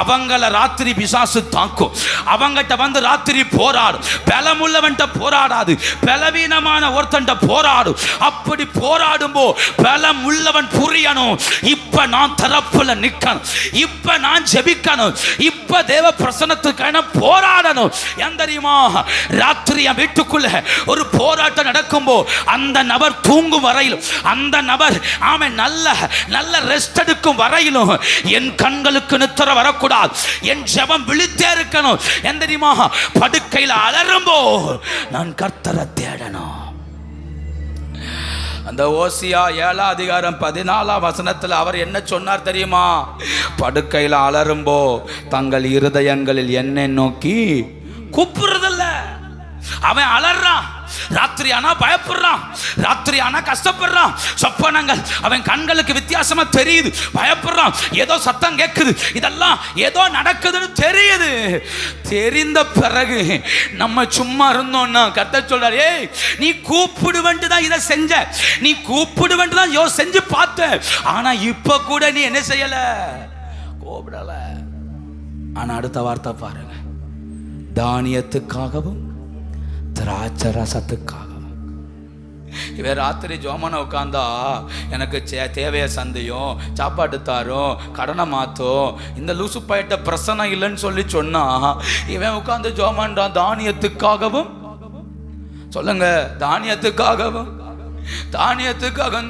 அவங்கள ராத்திரி பிசாசு தாக்கும். அவங்ககிட்ட வந்து ராத்திரி போராடும். பலமுள்ளவன்ட்ட போராடாது, பலவீனமான ஒருத்தன்ட்ட போராடும். அப்படி போராடும்போ பலம் உள்ளவன் புரியணும், இப்ப நான் தரப்புல நிக்கணும், இப்ப நான் ஜெபிக்கணும், இப்ப தேவ பிரசன்னத்துக்கான போராடணும். ஏன் தெரியுமா? ராத்திரி என் வீட்டுக்குள்ள ஒரு போராட்டம் நடக்கும்போ அந்த நபர் தூங்கும் வரையில், அந்த நபர் நல்ல ரெஸ்ட் எடுக்கும் வரையிலும் என் கண்களுக்கு நித்திர வரக்கூடாது. என் ஜெபம் விழித்தே இருக்கணும். என் தெரியுமா? படுக்கையில் அலறும்போ நான் கர்த்தரை தேடணும். அந்த ஓசியா 7ஆம் அதிகாரம் 14ஆம் வசனத்தில் அவர் என்ன சொன்னார் தெரியுமா? படுக்கையில் அலறும்போ தங்கள் இருதயங்களில் என்னை நோக்கி கூப்பிடுறதில்ல. அவன் அலறான். ராத்திரி ஆனா பயப்படுறான், ராத்திரி ஆனா கஷ்டப்படுறான். சொப்பனங்கள் அவன் கண்களுக்கு வித்தியாசமா தெரியுது, பயப்படுறான். ஏதோ சத்தம் கேட்குது, இதெல்லாம் ஏதோ நடக்குதுன்னு தெரியுது. தெரிந்த பிறகு நம்ம சும்மா இருந்தோம்னா கர்த்தர் சொல்றாரு, ஏய் நீ கூப்பிடுவன்ட்டு தான் இதை செஞ்ச, நீ கூப்பிடுவன்ட்டு தான் செஞ்சு பார்த்த, ஆனா இப்ப கூட நீ என்ன செய்யல, கூப்பிடல. ஆனா அடுத்த வார்த்தை பாருங்க, தானியத்துக்காகவும் திராட்சை ரசத்துக்காக. இவன் ராத்திரி ஜோமனை உட்காந்தா எனக்கு தேவைய சந்தையும் சாப்பாட்டு தாரும் கடனை மாற்றும் இந்த லூசு பயிட்ட பிரசனை இல்லைன்னு சொல்லி சொன்னா இவன் உட்காந்து ஜோமன்றான். தானியத்துக்காகவும் சொல்லுங்க, தானியத்துக்காகவும்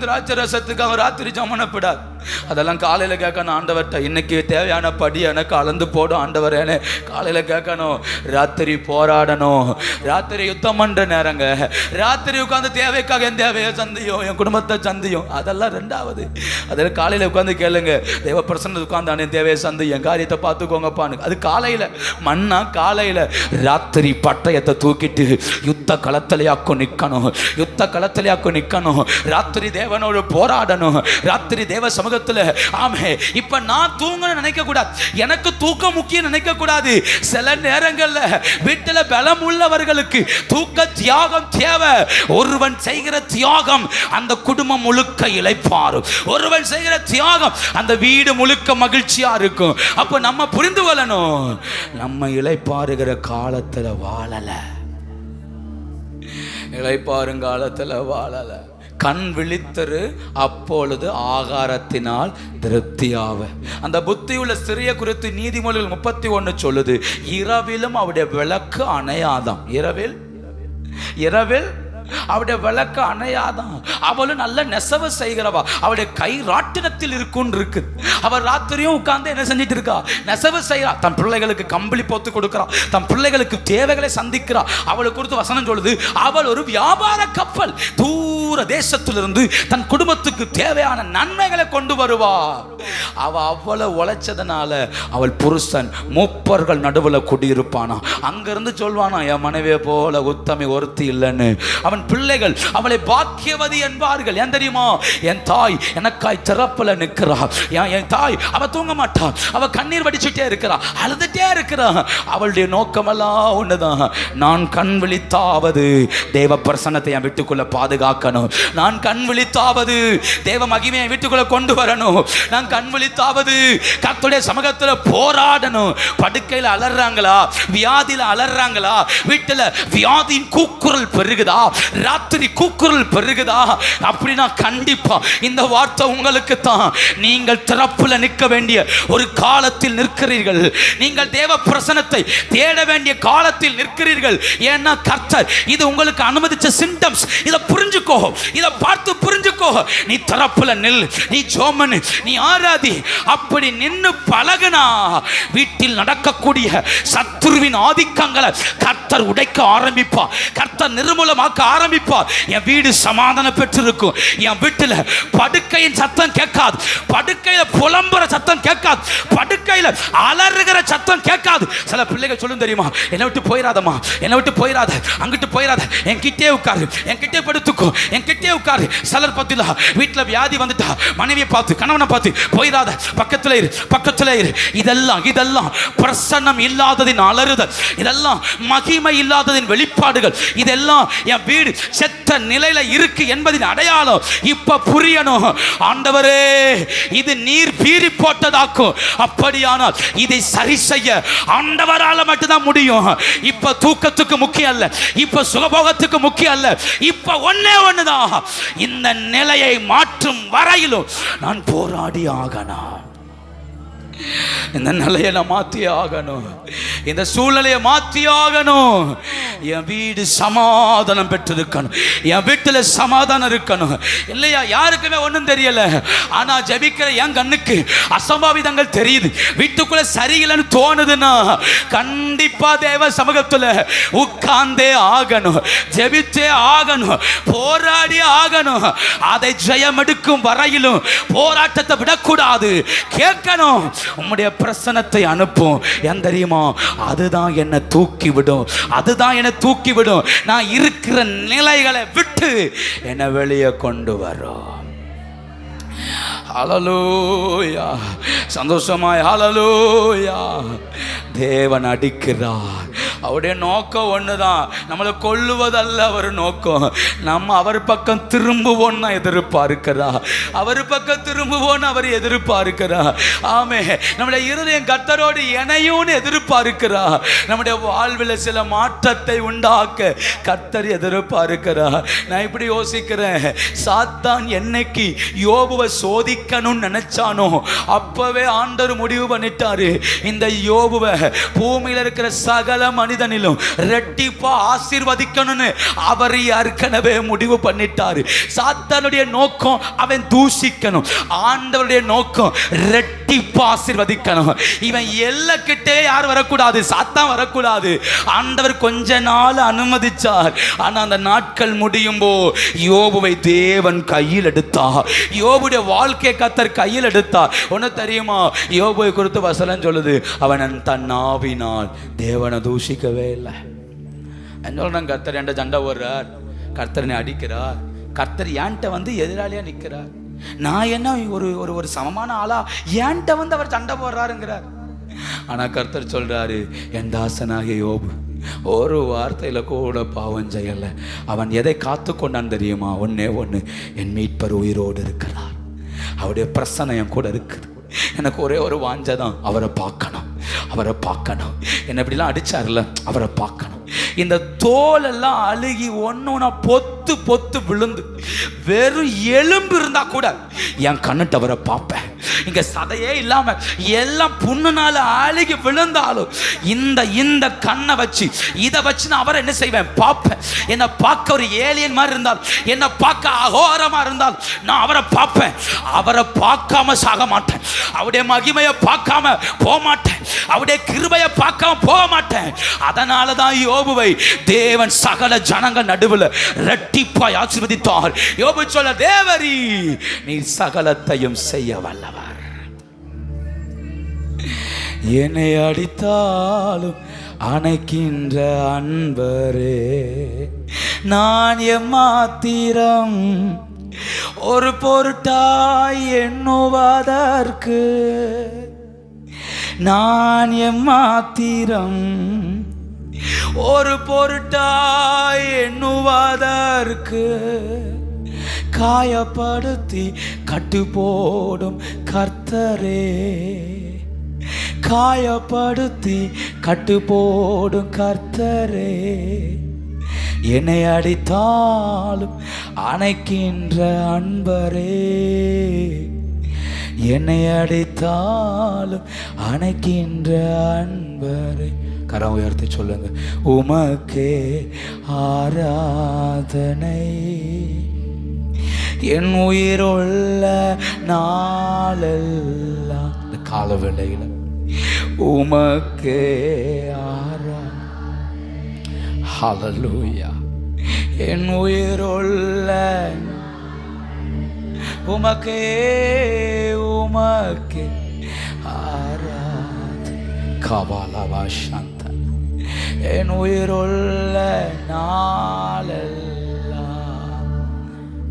திராட்சை ரசத்துக்காக ராத்திரி ஜோமனப்படாது. அதெல்லாம் காலையில் கேட்கணும் ஆண்டவர்கிட்ட, இன்னைக்கு தேவையான படி எனக்கு அளந்து போடும் ஆண்டவரேன்னு காலையில் கேட்கணும். ராத்திரி போராடணும், ராத்திரி யுத்தம் பண்ணுற நேரங்க. ராத்திரி உட்காந்து தேவைக்காக என் தேவையை சந்தியும், என் குடும்பத்தை சந்தியும், அதெல்லாம் ரெண்டாவது. அதில் காலையில் உட்காந்து கேளுங்க, தேவ பிரசன்ன உட்காந்து என் தேவையை சந்தி, என் காரியத்தை பார்த்துக்கோங்கப்பான்னு. அது காலையில் மண்ணா காலையில். ராத்திரி பட்டயத்தை தூக்கிட்டு யுத்த களத்திலையாக்கும் நிற்கணும், யுத்த களத்திலையாக்கும் நிற்கணும். ராத்திரி தேவனோடு போராடணும், ராத்திரி தேவ சமூக. ஆமே, இப்ப நான் தூங்கணும் நினைக்க கூடாது, எனக்கு தூக்கம் முக்கியம் நினைக்க கூடாது. சில நேரங்கள்ல வீட்டில் பலம் உள்ளவர்களுக்கு தூக்க தியாகம் தேவை. ஒருவன் செய்கிற தியாகம் அந்த குடும்பம் முழுக்க இளைப்பாறும், ஒருவன் செய்கிற தியாகம் அந்த வீடு முழுக்க மகிழ்ச்சியா இருக்கும். அப்ப நம்ம புரிந்து கொள்ளணும், நம்ம இளைப்பாறுகிற காலத்துல வாழல, இளைப்பாறுங்காலத்துல வாழல. கண் விழித்திரு, அப்பொழுது ஆகாரத்தினால் திருப்தியாவ. அந்த புத்தியுள்ள ஸ்திரியை குறித்து நீதிமொழிகள் 31 சொல்லுது, இரவிலும் அவருடைய விளக்கு அணையாதாம். இரவில் அவருடைய விளக்கு அணையாதான். அவளும் நல்ல நெசவு செய்கிறவா, அவளுடைய கை ராட்டினத்தில் இருக்கு. அவள் ராத்திரியும் உட்கார்ந்து என்ன செஞ்சிட்டு இருக்கா? நெசவு செய்கிறா. தன் பிள்ளைகளுக்கு கம்பளி போத்து கொடுக்கிறா, தன் பிள்ளைகளுக்கு தேவைகளை சந்திக்கிறா. அவளை குறித்து வசனம் சொல்லுது, அவள் ஒரு வியாபார கப்பல். தூர தேசத்திலிருந்து தன் குடும்பத்துக்கு தேவையான நன்மைகளை கொண்டு வருவா. அவள் அவ்வளவு உழைச்சதுனால அவள் புருஷன் மூப்பர்கள் நடுவில் குடியிருப்பானா. அங்கிருந்து சொல்வானா, என் மனைவியை போல உத்தமி ஒருத்தி இல்லைன்னு. அவன் பிள்ளைகள் அவளை பாக்கியவதி என்பார்கள். ஏன் தெரியுமா? என் தாய் எனக்காய் திறப்புல நிற்கிறா. என் தாய் அவ தூங்க மாட்டா, அவ கண்ணீர் வடிச்சுட்டே இருக்கிறா, அழுதுட்டே இருக்கிறா. அவளுடைய நோக்கமெல்லாம் ஒண்ணுதான், நான் கண் விழித்தாவது தேவ பிரசன்னத்தை என் வீட்டுக்குள்ள பாதுகாக்கணும், நான் கண் விழித்தாவது தேவ மகிமையை வீட்டுக்குள்ள கொண்டு வரணும், நான் கண் விழித்தாவது கர்த்தருடைய சமூகத்துல போராடணும். படுக்கையில் அலறாங்களா, வியாதியில அலறாங்களா, வீட்டுல வியாதியின் கூக்குரல் பெருகுதா, ராத்திரி கூக்குரல் பெருகுதா, அப்படின்னா கண்டிப்பா இந்த வார்த்தை உங்களுக்கு தான். நீங்கள் திறப்புல நிற்க வேண்டிய ஒரு காலத்தில் நிற்கிறீர்கள். நீங்கள் தேவ பிரசன்னத்தை தேட வேண்டிய காலத்தில் நிற்கிறீர்கள். ஏன்னா கர்த்தர் இது உங்களுக்கு அனுமதிச்ச சிம்டம்ஸ். இதை புரிஞ்சுக்கோ, இதை பார்த்து புரிஞ்சுக்கோ. நீ திறப்புல நில், நீ ஜோமன், நீ ஆராதி. அப்படி நின்னு பழகுனா வீட்டில் நடக்கக்கூடிய சத்துருவின் ஆதிக்கங்களை கர்த்தர் உடைக்க ஆரம்பிப்பார், கர்த்தர் நிர்மூலமாக்க ஆரம்பிப்பார். என் வீடு சமாதானம் பெற்றிருக்கும். என் வீட்டில் படுக்கையின் சத்தம் கேட்காது, படுக்கையில புலம்புற சத்தம் கேட்காது, படுக்கையில அலறுகிற சத்தம் கேட்காது. சில பிள்ளைகள் சொல்லும் தெரியுமா, என்னை விட்டு போயிடாதம்மா, என்னை விட்டு போயிடாத, அங்கிட்டு போயிடாத, என் கிட்டே உட்காரு, என் கிட்டே படுத்துக்கோ, என் கிட்டே உட்காரு. சிலர் பத்தில வீட்டில் வியாதி வந்துட்டா மனைவியை பார்த்து கணவனை பார்த்து போயிடாத, பக்கத்தில் இரு, பக்கத்தில் இரு. இதெல்லாம் பிரசன்னம் இல்லாததின் அலறுதல், இதெல்லாம் மகிமை இல்லாததின் வெளிப்பாடுகள். இதெல்லாம் என் வீடு செத்த நிலையில இருக்கு என்பதின் அடையாளம். இப்ப புரியணும், ஆண்டவரே இது நீர் பீறி போட்டதாக்கும். அப்படியானால் இதை சரி செய்ய ஆண்டவரால மட்டும்தான் முடியும். இப்ப தூக்கத்துக்கு முக்கியம் அல்ல, இப்ப சுகபோகத்துக்கு முக்கியம் அல்ல, இப்ப ஒண்ணுதான், இந்த நிலையை மாற்றும் வரையிலும் நான் போராடி ஆகணும். இந்த நிலையை நான் மாற்றி ஆகணும், இந்த சூழ்நிலையை மாற்றி ஆகணும். என் வீடு சமாதானம் பெற்றிருக்கணும், என் வீட்டில் சமாதானம் இருக்கணும். இல்லையா? யாருக்குமே ஒன்றும் தெரியல, ஆனா ஜெபிக்கிற என் கண்ணுக்கு அசம்பாவிதங்கள் தெரியுது. வீட்டுக்குள்ள சரியில்லைன்னு தோணுதுன்னா கண்டிப்பா தேவ சமூகத்தில் உட்கார்ந்தே ஆகணும், ஜெபிச்சே ஆகணும், போராடி ஆகணும். அதை ஜெயம் எடுக்கும் வரையிலும் போராட்டத்தை விடக்கூடாது, கேட்கணும். உம்முடைய பிரசன்னத்தை அனுப்பும். ஏன் தெரியுமா? அதுதான் என்னை தூக்கி விடும், அதுதான் என்னை தூக்கி விடும். நான் இருக்கிற நிலைகளை விட்டு என்னை வெளியே கொண்டு வரும். ஹல்லேலூயா, சந்தோஷமாய் ஹல்லேலூயா. தேவன் அடிக்கிறார். அவருடைய நோக்கம் ஒண்ணுதான், நம்மளை கொல்லுவதல்ல அவர் நோக்கம். நம்ம அவர் பக்கம் திரும்புவோன்னு எதிர்பார்க்கிறார், அவர் பக்கம் திரும்புவோன்னு அவர் எதிர்பார்க்கிறார். ஆமே, நம்முடைய இருதயம் கர்த்தரோடு இணையும்னு எதிர்பார்க்கிறார். நம்முடைய வாழ்வில் சில மாற்றத்தை உண்டாக்க கர்த்தர் எதிர்பார்க்கிறார். நான் இப்படி யோசிக்கிறேன், சாத்தான் என்னைக்கு யோபுவை சோதிக்கணும்னு நினைச்சானோ அப்பவே ஆண்டவர் முடிவு பண்ணிட்டாரு, இந்த யோபுவை பூமியில் இருக்கிற சகல மனிதனிலும் ரெட்டிப்பா ஆசீர்வதிக்கணும்னு அவர் ஏற்கனவே முடிவு பண்ணிட்டாரு. சாத்தானுடைய நோக்கம் அவன் தூஷிக்கணும், ஆண்டவருடைய நோக்கம் ரெட்டிப்பா ஆசீர்வதிக்கணும். இவன் எல்லக்கிட்டே யார் வரக்கூடாது, சாத்தான் வரக்கூடாது. ஆண்டவர் கொஞ்ச நாள் அனுமதிச்சார், ஆனா அந்த நாட்கள் முடியும் போ யோபுவை தேவன் கையில் எடுத்தார். யோபுடைய வாழ்க்கை கர்த்தர் கையில் எடுத்தார். ஒன்னு தெரியுமா? யோபுவை குறித்து வசனம் சொல்லுது, அவன் தன் நாவினால் தேவனை தூஷிக்கவே இல்லை. கர்த்தர் என்கிட்ட சண்டை போடுறார், கர்த்தர் அடிக்கிறார், கர்த்தர் என்கிட்ட வந்து எதிராளியா நிற்கிறார், நான் என்ன ஒரு சமமான ஆளா, என்கிட்ட வந்து அவர் சண்டை போடுறாருங்கிறார். ஆனா கர்த்தர் சொல்றாரு, என் தாசனாகிய யோபு ஒரு வார்த்தையில கூட பாவம் செய்யல. அவன் எதை காத்து கொண்டான் தெரியுமா? ஒன்னே ஒன்று, என் மீட்பர் உயிரோடு இருக்கிறார், அவருடைய பிரசன்னம் கூட இருக்குது. எனக்கு ஒரே ஒரு வாஞ்சதான், அவரை பார்க்கணும், அவரை பார்க்கணும். என்ன இப்படிலாம் அடிச்சார்ல, அவரை பார்க்கணும். இந்த தோல் எல்லாம் அழுகி ஒன்னொன்னா பொத்து பொத்து விழுந்து வெறும் எலும்பு இருந்தா கூட என் கண்ணுட்டு அவரை பார்ப்பேன். இங்க சதையே இல்லாம எல்லாம் புண்ணுனால அழுகி விழுந்தாலும் இந்த கண்ணை வச்சு இதை வச்சு நான் அவரை என்ன செய்வேன்? பார்ப்பேன். என்னை பார்க்க ஒரு ஏலியன் மாதிரி இருந்தால், என்னை பார்க்க அகோரமா இருந்தால் நான் அவரை பார்ப்பேன். அவரை பார்க்காம சாக மாட்டேன். அவருடைய மகிமையை பார்க்காம போக மாட்டேன். அவருடைய கிருபையை பார்க்காம போக மாட்டேன். அதனால தான் யோபுவை தேவன் சகல ஜனங்கள் நடுவில் இரட்டிப்பாய் ஆசீர்வதித்தார். யோபு சொல்ல, தேவரீ நீ சகலத்தையும் செய்ய வல்லவர். என்னை அடித்தாலும் அணைக்கின்ற அன்பரே, நான் எம்மாத்திரம் ஒரு பொருட்டாய் எண்ணுவதற்கு, நான் எம்மாத்திரம் ஒரு பொருட்டாய் எண்ணுவதற்கு, காயப்படுத்தி கட்டு போடும் கர்த்தரே, காயப்படுத்தி கட்டு போடும் கர்த்தரே, என்னை அடித்தாலும் அணைக்கின்ற அன்பரே, என்னை அடித்தாலும் அணைக்கின்ற அன்பரே. கரம் உயர்த்தி சொல்லுங்க, உமக்கே ஆராதனை என் உயிருள்ள நாளெல்லாம். இந்த கால வேளையில உமக்கே ஹல்லேலூயா, என் உயிருள்ள உமக்கே உமக்கே ஆராதனை. கபாலவா சாந்த என் உயிருள்ள நாளெல்லாம்.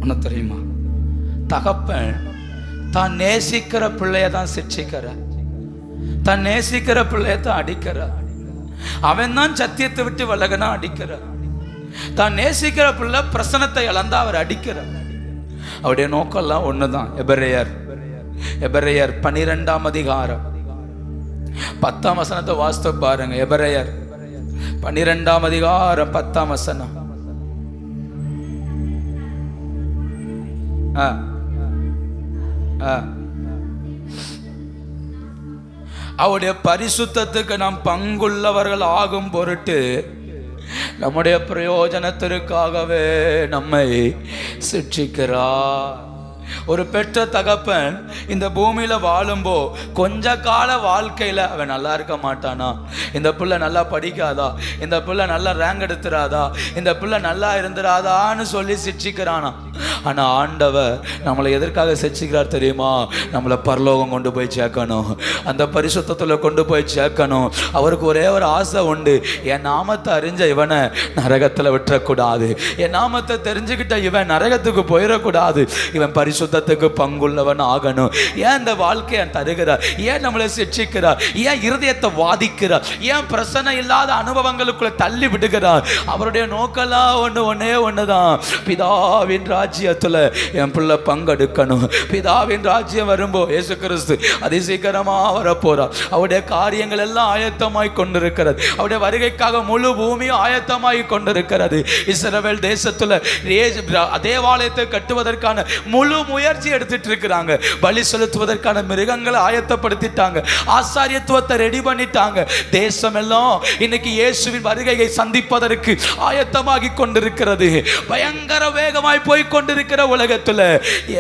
ஒன்று தெரியுமா? தகப்பன் தான் நேசிக்கிற பிள்ளைய தான் சிட்சிக்கிற, தான் நேசிக்கிற பிள்ளைய தான் அடிக்கிற. அவன் தான் சத்தியத்தை விட்டு விலகனா அடிக்கிற. தான் நேசிக்கிற பிள்ளை பிரசனத்தை இழந்தா அவர் அடிக்கிற. அவருடைய நோக்கம்லாம் ஒண்ணுதான். எபிரேயர் 12ஆம் அதிகாரம் 10ஆம் வசனத்தை வாசித்து பாருங்க. எபிரேயர் 12ஆம் அதிகாரம் 10ஆம் வசனம். அவருடைய பரிசுத்தத்துக்கு நாம் பங்குள்ளவர்கள் ஆகும் பொருட்டு நம்முடைய பிரயோஜனத்திற்காகவே நம்மை சிட்சிக்கிறார். ஒரு பெற்ற தகப்பன் இந்த பூமியில வாழும்போ கொஞ்ச கால வாழ்க்கையில அவன் நல்லா இருக்க மாட்டானா? இந்த பிள்ளை நல்லா படிக்காதா, இந்த பிள்ளை நல்லா ரேங்க் எடுத்துறாதா, இந்த பிள்ளை நல்லா இருந்துராதான்னு சொல்லி சிட்சிக்கிறானா? ஆனா ஆண்டவர் நம்மளை எதற்காக சிட்சிக்கிறார் தெரியுமா? நம்மளை பரலோகம் கொண்டு போய் சேர்க்கணும், அந்த பரிசுத்தத்துல கொண்டு போய் சேர்க்கணும். அவருக்கு ஒரே ஒரு ஆசை உண்டு, என் நாமத்தை அறிஞ்ச இவனை நரகத்துல விட்டுறக்கூடாது, என் நாமத்தை தெரிஞ்சுக்கிட்ட இவன் நரகத்துக்கு போயிடக்கூடாது, இவன் பரிசுத்தத்துக்கு பங்குள்ளவன் ஆகணும். ஏன் இந்த வாழ்க்கையை தருகிறார்? ஏன் நம்மளை சிட்சிக்கிறார்? ஏன் இருதயத்தை வாதிக்கிறார்? ஏன் பிரச்சனை இல்லாத அனுபவங்களுக்குள்ள தள்ளி விடுகிறார்? அவருடைய நோக்கெல்லாம் ஒன்னே ஒண்ணுதான், பிதாவின் ராஜ்யத்துல என் பிள்ளை பங்கெடுக்கணும். பிதாவின் ராஜ்யம் வரும்போ இயேசு கிறிஸ்து அதிசீக்கிரமா வரப்போறார். அவருடைய காரியங்கள் எல்லாம் ஆயத்தமாய் கொண்டிருக்கிறது. அவருடைய வருகைக்காக முழு பூமியும் ஆயத்தமாய் கொண்டிருக்கிறது. இஸ்ரவேல் தேசத்துல தேவாலயத்தை கட்டுவதற்கான முழு முயற்சி எடுத்துட்டு இருக்கிறாங்க. பலி செலுத்துவதற்கான மிருகங்களை ஆயத்தப்படுத்திட்டாங்க. ஆசாரியத்துவத்தை ரெடி பண்ணிட்டாங்க. தேசம் எல்லாம் இன்னைக்கு இயேசுவின் வருகையை சந்திப்பதற்கு ஆயத்தமாகி கொண்டிருக்கிறது. பயங்கர வேகமாய் போய் கொண்டிருக்கிற உலகத்துல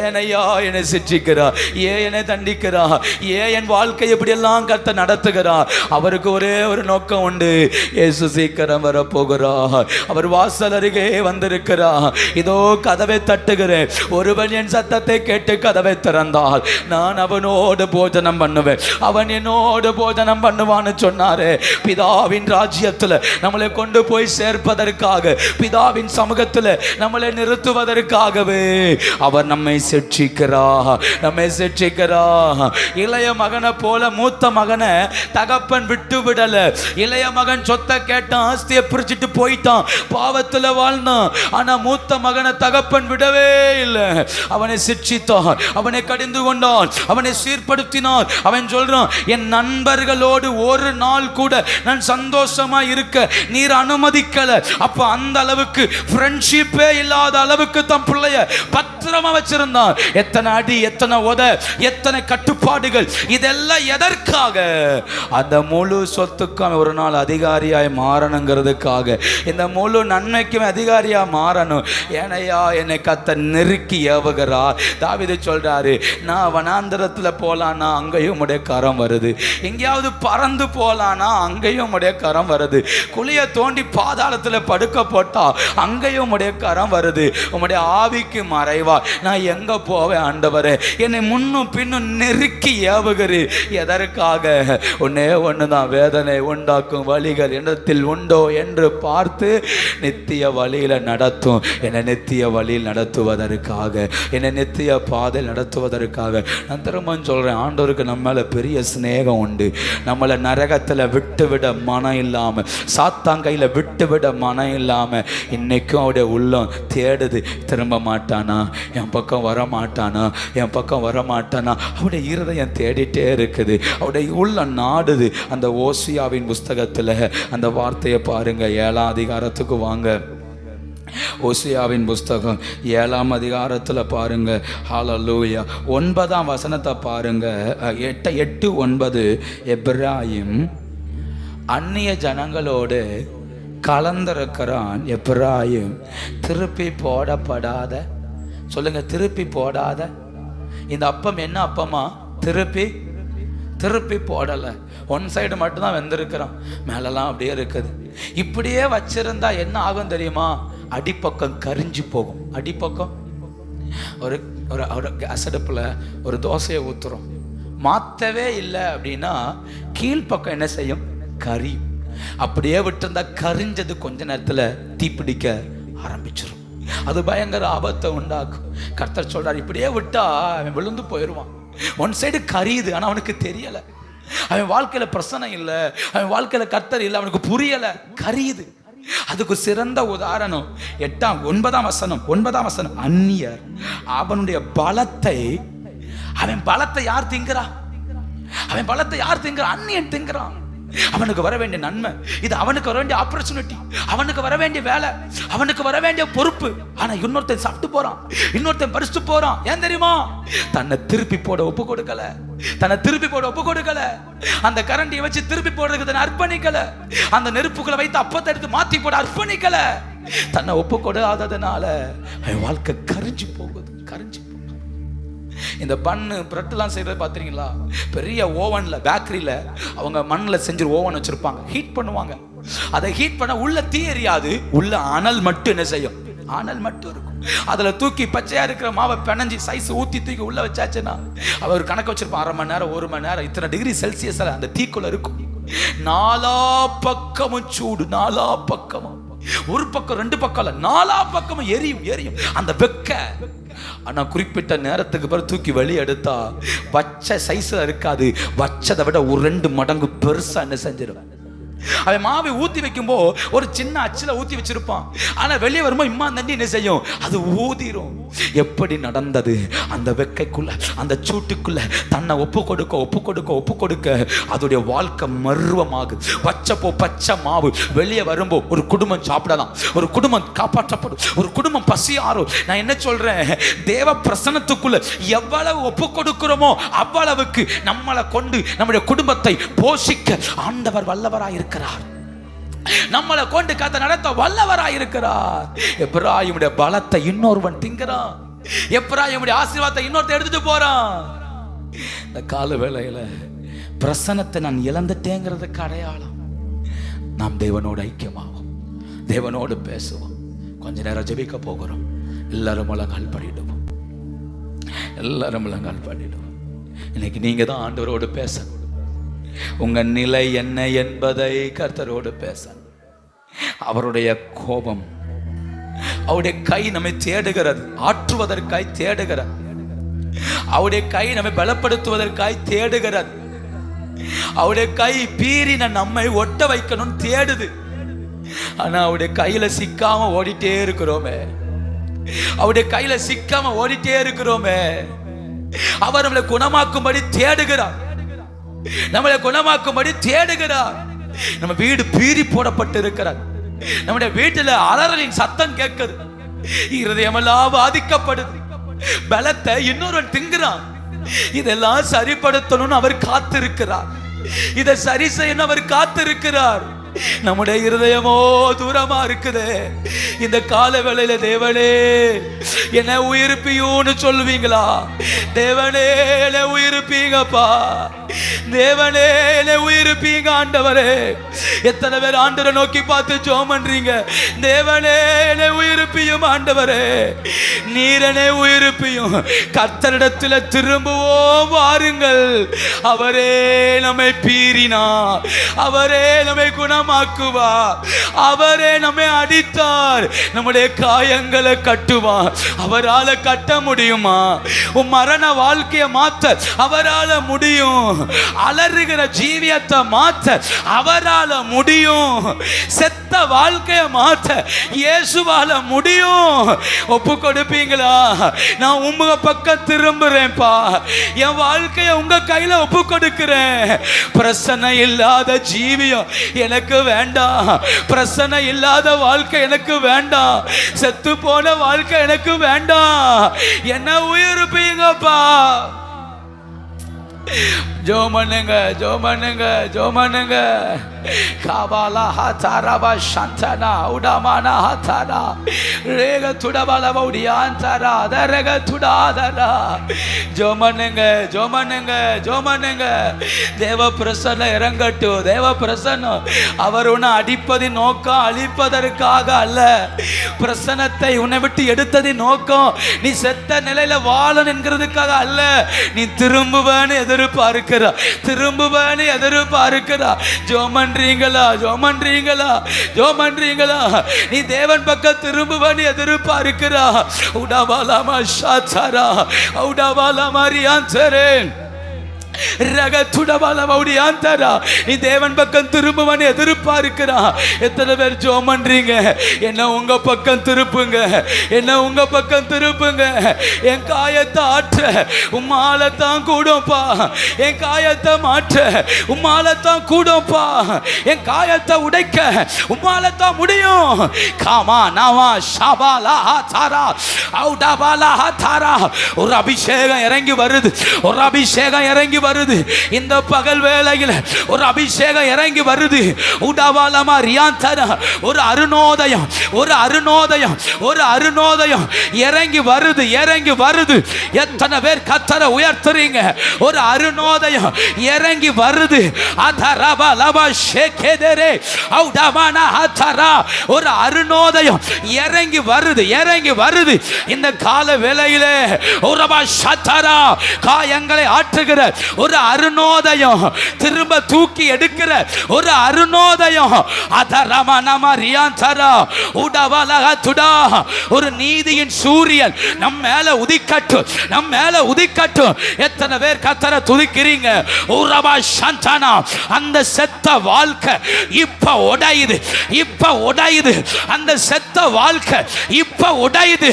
ஏனையா என்னை சிட்சிக்கிறா, ஏன் என்னை தண்டிக்கிறா, ஏன் என் வாழ்க்கை எப்படி எல்லாம் கர்த்தர் நடத்துகிறா? அவருக்கு ஒரே ஒரு நோக்கம் உண்டு, இயேசு சீக்கிரம் வர போகிறா. அவர் வாசல் அருகே வந்திருக்கிறா. இதோ கதவை தட்டுகிறேன், ஒருவன் என் சத்தத்தை கேட்டு கதவை திறந்தால் நான் அவனோடு போஜனம் பண்ணுவேன், அவன் என்னோடு போஜனம் பண்ணுவான்னு சொன்னாரே. பிதாவின் ராஜ்யத்துல நம்மளை கொண்டு போய் சேர்ப்பதற்காக, பிதாவின் சமூகத்துல நம்மளை நிறுத்துவதற்காகவே அவர் நம்மை சிட்சிக்கிறார், நம்மை சிட்சிக்கிறார். இளைய மகனை போல மூத்த மகனை தகப்பன் விட்டு விடல. இளைய மகன் சொத்தை கேட்டான், ஆஸ்தியை பிரிச்சுட்டு போயிட்டான், பாவத்துல வாழ்ந்தான். ஆனா மூத்த மகனை தகப்பன் விடவே இல்லை, அவனை சிட்சித்தார், அவனை கடிந்து கொண்டார், அவனை சீர்படுத்தினார். அவன் சொல்றான், என் நண்பர்களோடு ஒரு நாள் கூட நான் சந்தோஷமா இருக்க நீர் அனுமதிக்கல. அப்ப அந்த அளவுக்கு ஃப்ரெண்ட்ஷிப்பே இல்லாத அளவுக்கு தன் பிள்ளைய பத்திரமா வச்சிருந்தான். எத்தனை அடி, எத்தனை உத, எத்தனை கட்டுப்பாடுகள், இதெல்லாம் எதற்காக? அந்த முழு சொத்துக்கும் ஒரு நாள் அதிகாரியாய் மாறணுங்கிறதுக்காக. இந்த முழு நன்மைக்கும் அதிகாரியா மாறணும். ஏனையா என்னை கத்த நெருக்கி ஏவுகிறார். தாவீது சொல்றாரு, நான் வனாந்தரத்துல போலானா அங்கேயும் உடைய கரம் வருது, எங்கேயாவது பறந்து போலானா அங்கேயும் உடைய கரம் வருது, குழிய தோண்டி பாதாளத்துல படுக்க போட்டா அங்கேயும் உடைய கரம் வருது. உம்முடைய ஆவிக்கு மறைவா நான் எங்க போவேன் ஆண்டவரே? என்னை முன்னும் பின்னும் நெருக்கி ஏவுகிறீ. எதற்காக? ஒன்னே ஒண்ணுதான், வேதனை உண்டாக்கும் வழிகள் இடத்தில் உண்டோ என்று பார்த்து நித்திய வழியில நடத்தும். என்னை நித்திய வழியில் நடத்துவதற்காக, என்னை நித்திய பாதையில் நடத்துவதற்காக. நான் திரும்ப சொல்றேன், ஆண்டவருக்கு நம்ம மேல பெரிய சிநேகம் உண்டு. நம்மளை நரகத்துல விட்டுவிட மனம் இல்லாம, சாத்தாங்கையில விட்டுவிட மனம் இல்லாம இன்னைக்கும் அவருடைய உள்ளம் தேடுது. திரும்ப மாட்டானா, என் பக்கம் வர மாட்டானா, என் பக்கம் வர மாட்டானா? அவருடைய இருதயம் தேடிட்டே இருக்குது, அவருடைய உள்ளம் நாடுது. அந்த ஓசியாவின் புஸ்தகத்துல அந்த வார்த்தையை பாருங்க. 7ஆம் அதிகாரத்துக்கு வாங்க. ஓசியாவின் புஸ்தகம் 7ஆம் அதிகாரத்தில் பாருங்க. ஹல்லேலூயா. 9ஆம் வசனத்தை பாருங்க. 8:9 எப்பிராயீம் அந்நிய ஜனங்களோடு கலந்திருக்கிறான். எப்பிராயீம் திருப்பி போடப்படாத, சொல்லுங்க, திருப்பி போடாத. இந்த அப்பம் என்ன அப்பமா? திருப்பி போடலை. ஒன் சைடு மட்டும்தான் வெந்திருக்கிறான், மேலெல்லாம் அப்படியே இருக்குது. இப்படியே வச்சிருந்தா என்ன ஆகும் தெரியுமா? அடிப்பக்கம் கரிஞ்சு போகும். அடிப்பக்கம் ஒரு ஒரு அசடுப்புல ஒரு தோசையை ஊத்துறோம், மாற்றவே இல்லை அப்படின்னா கீழ்ப்பக்கம் என்ன செய்யும்? கரியும். அப்படியே விட்டுருந்தா கரிஞ்சது கொஞ்ச நேரத்தில் தீப்பிடிக்க ஆரம்பிச்சிடும். அது பயங்கர ஆபத்தை உண்டாக்கும். கர்த்தர் சொல்றார், இப்படியே விட்டா அவன் விழுந்து போயிடுவான். ஒன் சைடு கரியுது, ஆனால் அவனுக்கு தெரியலை. அவன் வாழ்க்கையில பிரச்சனை இல்லை, அவன் வாழ்க்கையில கர்த்தர் இல்லை, அவனுக்கு புரியலை, கரியுது. அதுக்கு சிறந்த உதாரணம் 9ஆம் வசனம். அந்நியர் அவனுடைய பலத்தை, அவன் பலத்தை யார் திங்கிறா? அவன் பலத்தை யார் திங்கிறா? அந்நியன் திங்கிறான். அவனுக்கு வர வேண்டிய நன்மை இது, அவனுக்கு வர வேண்டிய ஆப்பர்ச்சுனிட்டி, அவனுக்கு வர வேண்டிய வேலை, அவனுக்கு வர வேண்டிய பொறுப்பு. ஆனா இன்னொருத்தன் சாப்பிட்டு போறான், இன்னொருத்தன் பறிச்சுட்டு போறான். ஏன் தெரியுமா? தன்னை திருப்பி போட ஒப்பு கொடுக்கல, தன்னை திருப்பி போட ஒப்பு கொடுக்கல. அந்த கரண்டியை வச்சு திருப்பி போடுறதுக்கு தன்னை அர்ப்பணிக்கல, அந்த நெருப்புகளை வைத்து அப்பத்தை எடுத்து மாத்தி போட அர்ப்பணிக்கல. தன்னை ஒப்பு கொடுக்காததுனால வாழ்க்கை கரிஞ்சு போகுது, கரிஞ்சு. இந்த பண்ணு பிரெட்லாம் செய்யறது பார்த்துறீங்களா? பெரிய ஓவன்ல, பேக்கரியில அவங்க மண்ணில் செஞ்சு ஓவன் வச்சிருப்பாங்க, ஹீட் பண்ணுவாங்க. அதை ஹீட் பண்ண உள்ள தீ எரியாது, உள்ள அனல் மட்டும் என்ன செய்யும்? அனல் மட்டும் இருக்கும். அதுல தூக்கி பச்சையா இருக்கிற மாவை பிணைஞ்சி சைஸ் ஊத்தி தூக்கி உள்ள வச்சாச்சுன்னா அவர் கணக்கு வச்சிருப்பான். 1/2 மணி நேரம் 1 மணி நேரம் இத்தனை டிகிரி செல்சியஸ் அந்த தீக்குள்ள இருக்கும். 4 பக்கமும் சூடு, 4 பக்கமும், ஒரு பக்கம் 2 பக்கம் இல்ல, 4 பக்கமும் எரியும் அந்த வெக்க. ஆனா குறிப்பிட்ட நேரத்துக்கு பிறகு தூக்கி வெளியே எடுத்தா வச்ச சைஸ்ல இருக்காது, வச்சதை விட 2 மடங்கு பெருசா என்ன செஞ்சிடும். அவன் மாவை ஊத்தி வைக்கும்போ ஒரு சின்ன அச்சில ஊத்தி வச்சிருப்பான், ஆனா வெளியே வரும்போது இம்மா தண்ணி என்ன செய்யும்? அது ஊதிரும். எப்படி நடந்தது? அந்த வெக்கைக்குள்ள, அந்த சூட்டுக்குள்ள தன்னை ஒப்பு கொடுக்க அதோடைய வாழ்க்கை மர்வமாகு. வச்சப்போ பச்சை மாவு, வெளியே வரும்போ ஒரு குடும்பம் சாப்பிடலாம், ஒரு குடும்பம் காப்பாற்றப்படும், ஒரு குடும்பம் பசியாரும். நான் என்ன சொல்றேன்? தேவ பிரசன்னத்துக்குள்ள எவ்வளவு ஒப்பு கொடுக்கிறோமோ அவ்வளவுக்கு நம்மளை கொண்டு நம்முடைய குடும்பத்தை போஷிக்க ஆண்டவர் வல்லவராய் இருக்கிறார். நம்மளை கொண்டு கத்த நடத்த வல்லவராய் இருக்கிறார். எப்பிராயீமுடைய பலத்தை இன்னொருவன் திங்கிறான், எப்பிராயீமுடைய ஆசீர்வாதத்தை இன்னொருத்தன் எடுத்துட்டு போறான். இந்த கால வேளையில பிரசன்னத்தை நான் இழந்துட்டேங்கிறதுக்கு அடையாளம். நாம் தேவனோடு ஐக்கியமாவோம், தேவனோடு பேசுவோம். கொஞ்ச நேரம் ஜெபிக்க போகிறோம். எல்லாரும் முழங்கால் படிடுவோம், எல்லாரும் முழங்கால் படிடுவோம். இன்னைக்கு நீங்க தான் ஆண்டவரோடு பேசணும். உங்க நிலை என்ன என்பதை கர்த்தரோடு பேச. அவருடைய கோபம், அவருடைய கை நம்மை தேடுகிறது, ஆற்றுவதற்காய் தேடுகிறது. அவருடைய கை நம்மை பலப்படுத்துவதற்காய் தேடுகிறது. அவருடைய கை பீறின நம்மை ஒட்ட வைக்கணும் தேடுது. ஆனா அவருடைய கையில சிக்காம ஓடிட்டே இருக்கிறோமே. அவருடைய கையில சிக்காம ஓடிட்டே இருக்கிறோமே. அவர் நம்மளை குணமாக்கும்படி தேடுகிறார், நம்மளை குணமாக்கும்படி தேடுகிறார். நம்ம வீடு பீறி போடப்பட்டு இருக்கிறார், நம்முடைய வீட்டுல அலறலின் சத்தம் கேட்குது, இருதயமெல்லாம் பாதிக்கப்படுது, பலத்தை இன்னொருவன் திங்குறான். இதெல்லாம் சரிப்படுத்தணும்னு அவர் காத்திருக்கிறார், இதை சரி செய்யணும் அவர் காத்திருக்கிறார். நம்முடைய இருதயமோ தூரமா இருக்குது. இந்த கால வேளையில தேவனே என்ன உயிர்ப்பியோன்னு சொல்லுவீங்களா? தேவனே என்ன உயிர்ப்பீங்கப்பா, தேவனே என்ன உயிர்ப்பீங்க ஆண்டவரே. எத்தனை பேர் ஆண்டவரை நோக்கி பார்த்து ஜெபம் பண்றீங்க, தேவனே என்ன உயிர்ப்பியும் ஆண்டவரே, நீரனே உயிர்ப்பியும். கர்த்தரிடத்தில் திரும்புவோம் வாருங்கள். அவரே நம்மை பீறினார், அவரே நம்மை குணமாக்குவார், அவரே நம்மை அடித்தார், நம்முடைய காயங்களை கட்டுவார். அவரால் கட்ட முடியுமா? உன் மரண வாழ்க்கையை மாற்ற அவரால் முடியும். அலறுகிற ஜீவியத்தை மாற்ற அவரால் முடியும். செத்த வாழ்க்கையை மாற்ற இயேசுவால முடியும். ஒப்பு கொடுப்பீங்களா? நான் உங்க பக்கம் திரும்புறேன்ப்பா, என் வாழ்க்கையை உங்க கையில ஒப்பு கொடுக்கிறேன். பிரச்சனை இல்லாத ஜீவியம் எனக்கு வேண்டாம், பிரச்சனை இல்லாத வாழ்க்கை எனக்கு வேண்டாம், செத்து போன வாழ்க்கை எனக்கு வேண்டாம். என்ன உயிர்ப்பீங்கப்பா. ஜோமனுங்க ஜோமனுங்க ஜோமனுங்க. காபாலா ஹாதாரா சந்தனா உடமானா ஹாதாரா ரேக துடபாலா உடியாந்தாரா அதரக துடாதரா. ஜோமனுங்க ஜோமனுங்க ஜோமனுங்க. தேவ பிரசன்னம் இறங்கட்டும், தேவ பிரசன்னம். அவர் உன்னை அடிப்பதின் நோக்கம் அழிப்பதற்காக அல்ல, பிரசன்னத்தை உன்னை விட்டு எடுத்ததின் நோக்கம் நீ செத்த நிலையில வாழணும் என்கிறதுக்காக அல்ல. நீ திரும்புவேன்னு எதிர்பார்க்கிறா, திரும்புவேன்னு எதிர்பார்க்கிறா. ஜோமன்றீங்களா ஜோமன்றீங்களா ஜோமன்றீங்களா? நீ தேவன் பக்கம் திரும்புவேன்னு எதிர்பார்க்கிறா. உடவாலாமா ஷாச்சாரா உடவாலாமா ரியான்சரேன் நீ தேவன் பக்கம் திரும்புவன்னு எதிர்பார்க்கிறா. எத்தனை பேர் ஜெபம் பண்றீங்க? என்ன உங்க பக்கம் திருப்புங்க, என்ன உங்க பக்கம் திருப்புங்க. என் காயத்தை ஆற்ற உம்மாலத்தான் கூடும்பா, என் காயத்தை மாற்ற உம்மாலத்தான் கூடும்பா, என் காயத்தை உடைக்க உம்மாலத்தான் முடியும். காமா நாவா ஷாபாலா தாரா அவுடாபாலா தாரா. ஒரு அபிஷேகம் இறங்கி வருது, ஒரு அபிஷேகம் இறங்கி வருது. இந்த பகல் வேளையில் ஒரு அபிஷேகம் இறங்கி வருது. உடவாலமா ரியாந்தனா. ஒரு அருணோதயம், ஒரு அருணோதயம், ஒரு அருணோதயம் இறங்கி வருது, இறங்கி வருது. எத்தனை பேர் கர்த்தரை உயர்த்துறீங்க? ஒரு அருணோதயம் இறங்கி வருது. அதரபா லபா ஷேகேதரே அவுடமானா ஹதரா. ஒரு அருணோதயம் இறங்கி வருது, இறங்கி வருது. இந்த கால வேளையிலே ஒருபா ஷதரா காயங்களை ஆற்றுகிற ஒரு அருணோதயம், திரும்ப தூக்கி எடுக்கிற ஒரு அருணோதயம். ஒரு நீதியின் சூரியன் நம் மேல உதிக்கட்டும், நம் மேல உதிக்கட்டும். எத்தனை பேர் கர்த்தரை துதிக்கிறீங்க? அந்த செத்த வாழ்க்கை இப்ப உடையுது, இப்ப உடையுது. அந்த செத்த வாழ்க்கை இப்ப உடையுது.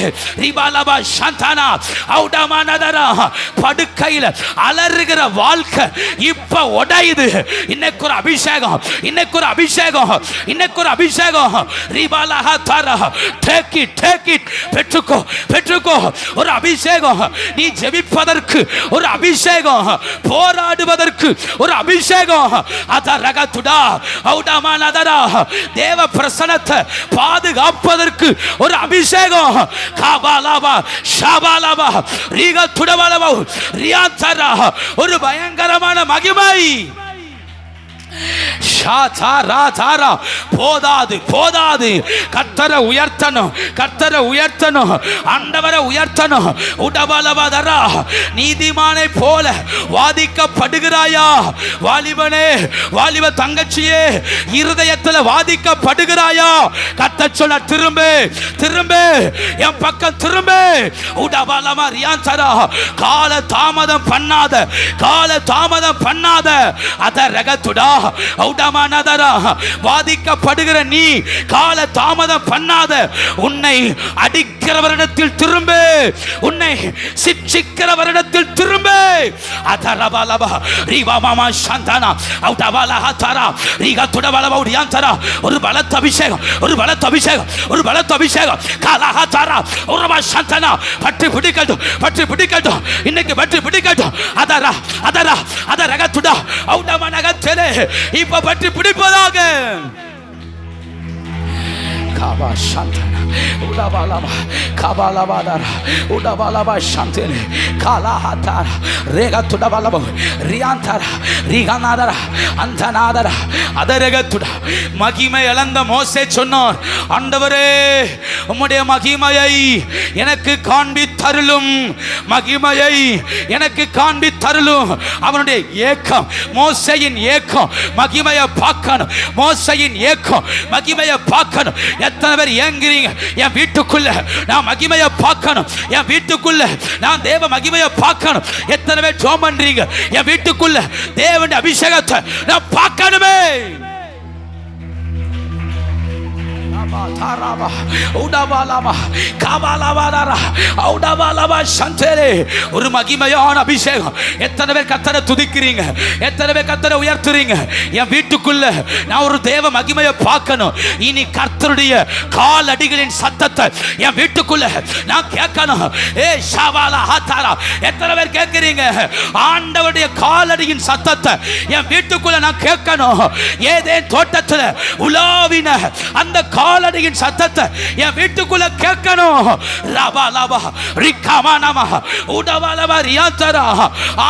படுக்கையில் அலறுகிற வாழ்க்கை இப்ப உடையுது. இன்னைக்கு ஒரு அபிஷேகம், இன்னைக்கு ஒரு அபிஷேகம், இன்னைக்கு ஒரு அபிஷேகம். ரிபாலஹா தாரா. Take it, take it. பெற்றுக்கோ, பெற்றுக்கோ. ஒரு அபிஷேகம். நீ ஜெபிப்பதற்கு ஒரு அபிஷேகம், போராடுவதற்கு ஒரு அபிஷேகம். அதரகதுடா அவுடமானதரா. தேவ பிரசன்னத்தை பாதுகாப்பதற்கு ஒரு அபிஷேகம். காபாலாபா ஷாபாலாபா ரீகதுடவாலபா ரியாந்தரா. ஒரு பயங்கரமான மகிமை. போதாது, போதாது. கர்த்தரை உயர்த்தணும், கர்த்தரை உயர்த்தணும், ஆண்டவரை உயர்த்தணும். உடபலவதரா. நீதிமானை போல வாதிக்கப்படுகிறாயா? வாலிபனே, வாலிப தங்கச்சியே, இருதயத்தில் வாதிக்கப்படுகிறாயா? கர்த்தர் சொல்ல திரும்பு, திரும்பு, என் பக்கம் திரும்பு. உடபலமா ரியாந்தரா. கால தாமதம் பண்ணாத, கால தாமதம் பண்ணாத. அத ரகத்துடா வாதிக்கப்படுகிற நீ கால தாமதம் பண்ணாத. உன்னை அடிக்கிறவரிடத்தில் திரும்பு, உன்னை சிட்சிக்கிறவரிடத்தில் திரும்பு. அதரபலப ரிவமம சந்தனா அவுடபலஹதரா ரிகதுடபலப உடியாந்தரா. ஒரு பலத்த அபிஷேகம், ஒரு பலத்த அபிஷேகம், ஒரு பலத்த அபிஷேகம். கலஹதரா உரப சந்தனா பற்றி பிடிக்கட்டும், பற்றி பிடிக்கட்டும், இன்னைக்கு பற்றி பிடிக்கட்டும். அதரா அதரா அதரகதுடா அவுடமனகத்தலே இப்ப பற்றி பிடிப்பதாக. Kaba Shantana, Udabalaba, Kabalabadara, Udabalaba Shantele, Kalahatara, Rega Tudabalaba, Riantara, Riganadara, Antanadara, Adaragatuda, Magime Alanda Mose Chonor, Andavare, Umode Magimayai, Yanaki Kanbi Tarulum, Magimayai, Yanaki Kanbi Tarulum, Amande Yeka, Mose in Yeka, Magimaya Pakan, Mose in Yeka, Magimaya Pakan. எத்தனை பேர் ஏங்குறீங்க? என் வீட்டுக்குள்ள நான் மகிமையை பார்க்கணும், என் வீட்டுக்குள்ள நான் தேவ மகிமையை பார்க்கணும். எத்தனை பேர் ஜெபம் பண்றீங்க? என் வீட்டுக்குள்ள தேவனுடைய அபிஷேகத்தை நான் பார்க்கணுமே. Taraba, Udabalaba, Kabalabadara, Udabalaba Shantele, ஒரு மகிமையான அபிஷேகம். எத்தனை பேர் கர்த்தரை துதிக்கிறீங்க? எத்தனை பேர் கர்த்தரை உயர்த்துறீங்க? என் வீட்டுக்குள்ள நான் ஒரு தேவ மகிமையை பார்க்கணும். இனி கர்த்தருடைய காலடிகளின் சத்தத்தை என் வீட்டுக்குள்ள நான் கேட்கணும். ஏ ஷாவாலா ஹாதாரா, எத்தனை பேர் கேட்கிறீங்க? ஆண்டவருடைய காலடியின் சத்தத்தை என் வீட்டுக்குள்ள நான் கேட்கணும். ஏதேன் தோட்டத்தில் உலாவின அந்த காலடியின் சத்தத்தை என் வீட்டுக்குள்ள கேட்கணும். ரபா லபா ரிகமனமா உடவலபா ரியாந்தரா,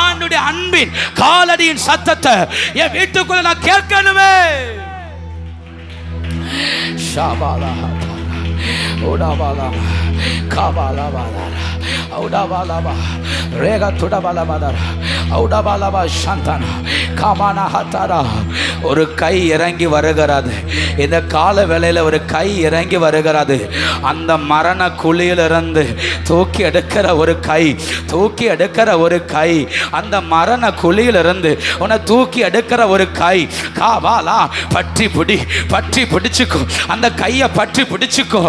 ஆண்டுடைய அன்பின் காலடியின் சத்தத்தை என் வீட்டுக்குள்ள நான் கேட்கணுமே. ஷாபாலா உடவலபா கபாலபாலா உடவலபா ரேகா துடவலபாதரா உடவலபா சந்தனா கமானா ஹதரா. ஒரு கை இறங்கி வருகிறது. இந்த கால வேளையில் ஒரு கை இறங்கி வருகிறது. அந்த மரண குழியிலிருந்து தூக்கி எடுக்கிற ஒரு கை, தூக்கி எடுக்கிற ஒரு கை, அந்த மரண குழியிலிருந்து உன்னை தூக்கி எடுக்கிற ஒரு கை. காவாலா பற்றி பிடி, பற்றி பிடிச்சுக்கோ, அந்த கையை பற்றி பிடிச்சுக்கோ.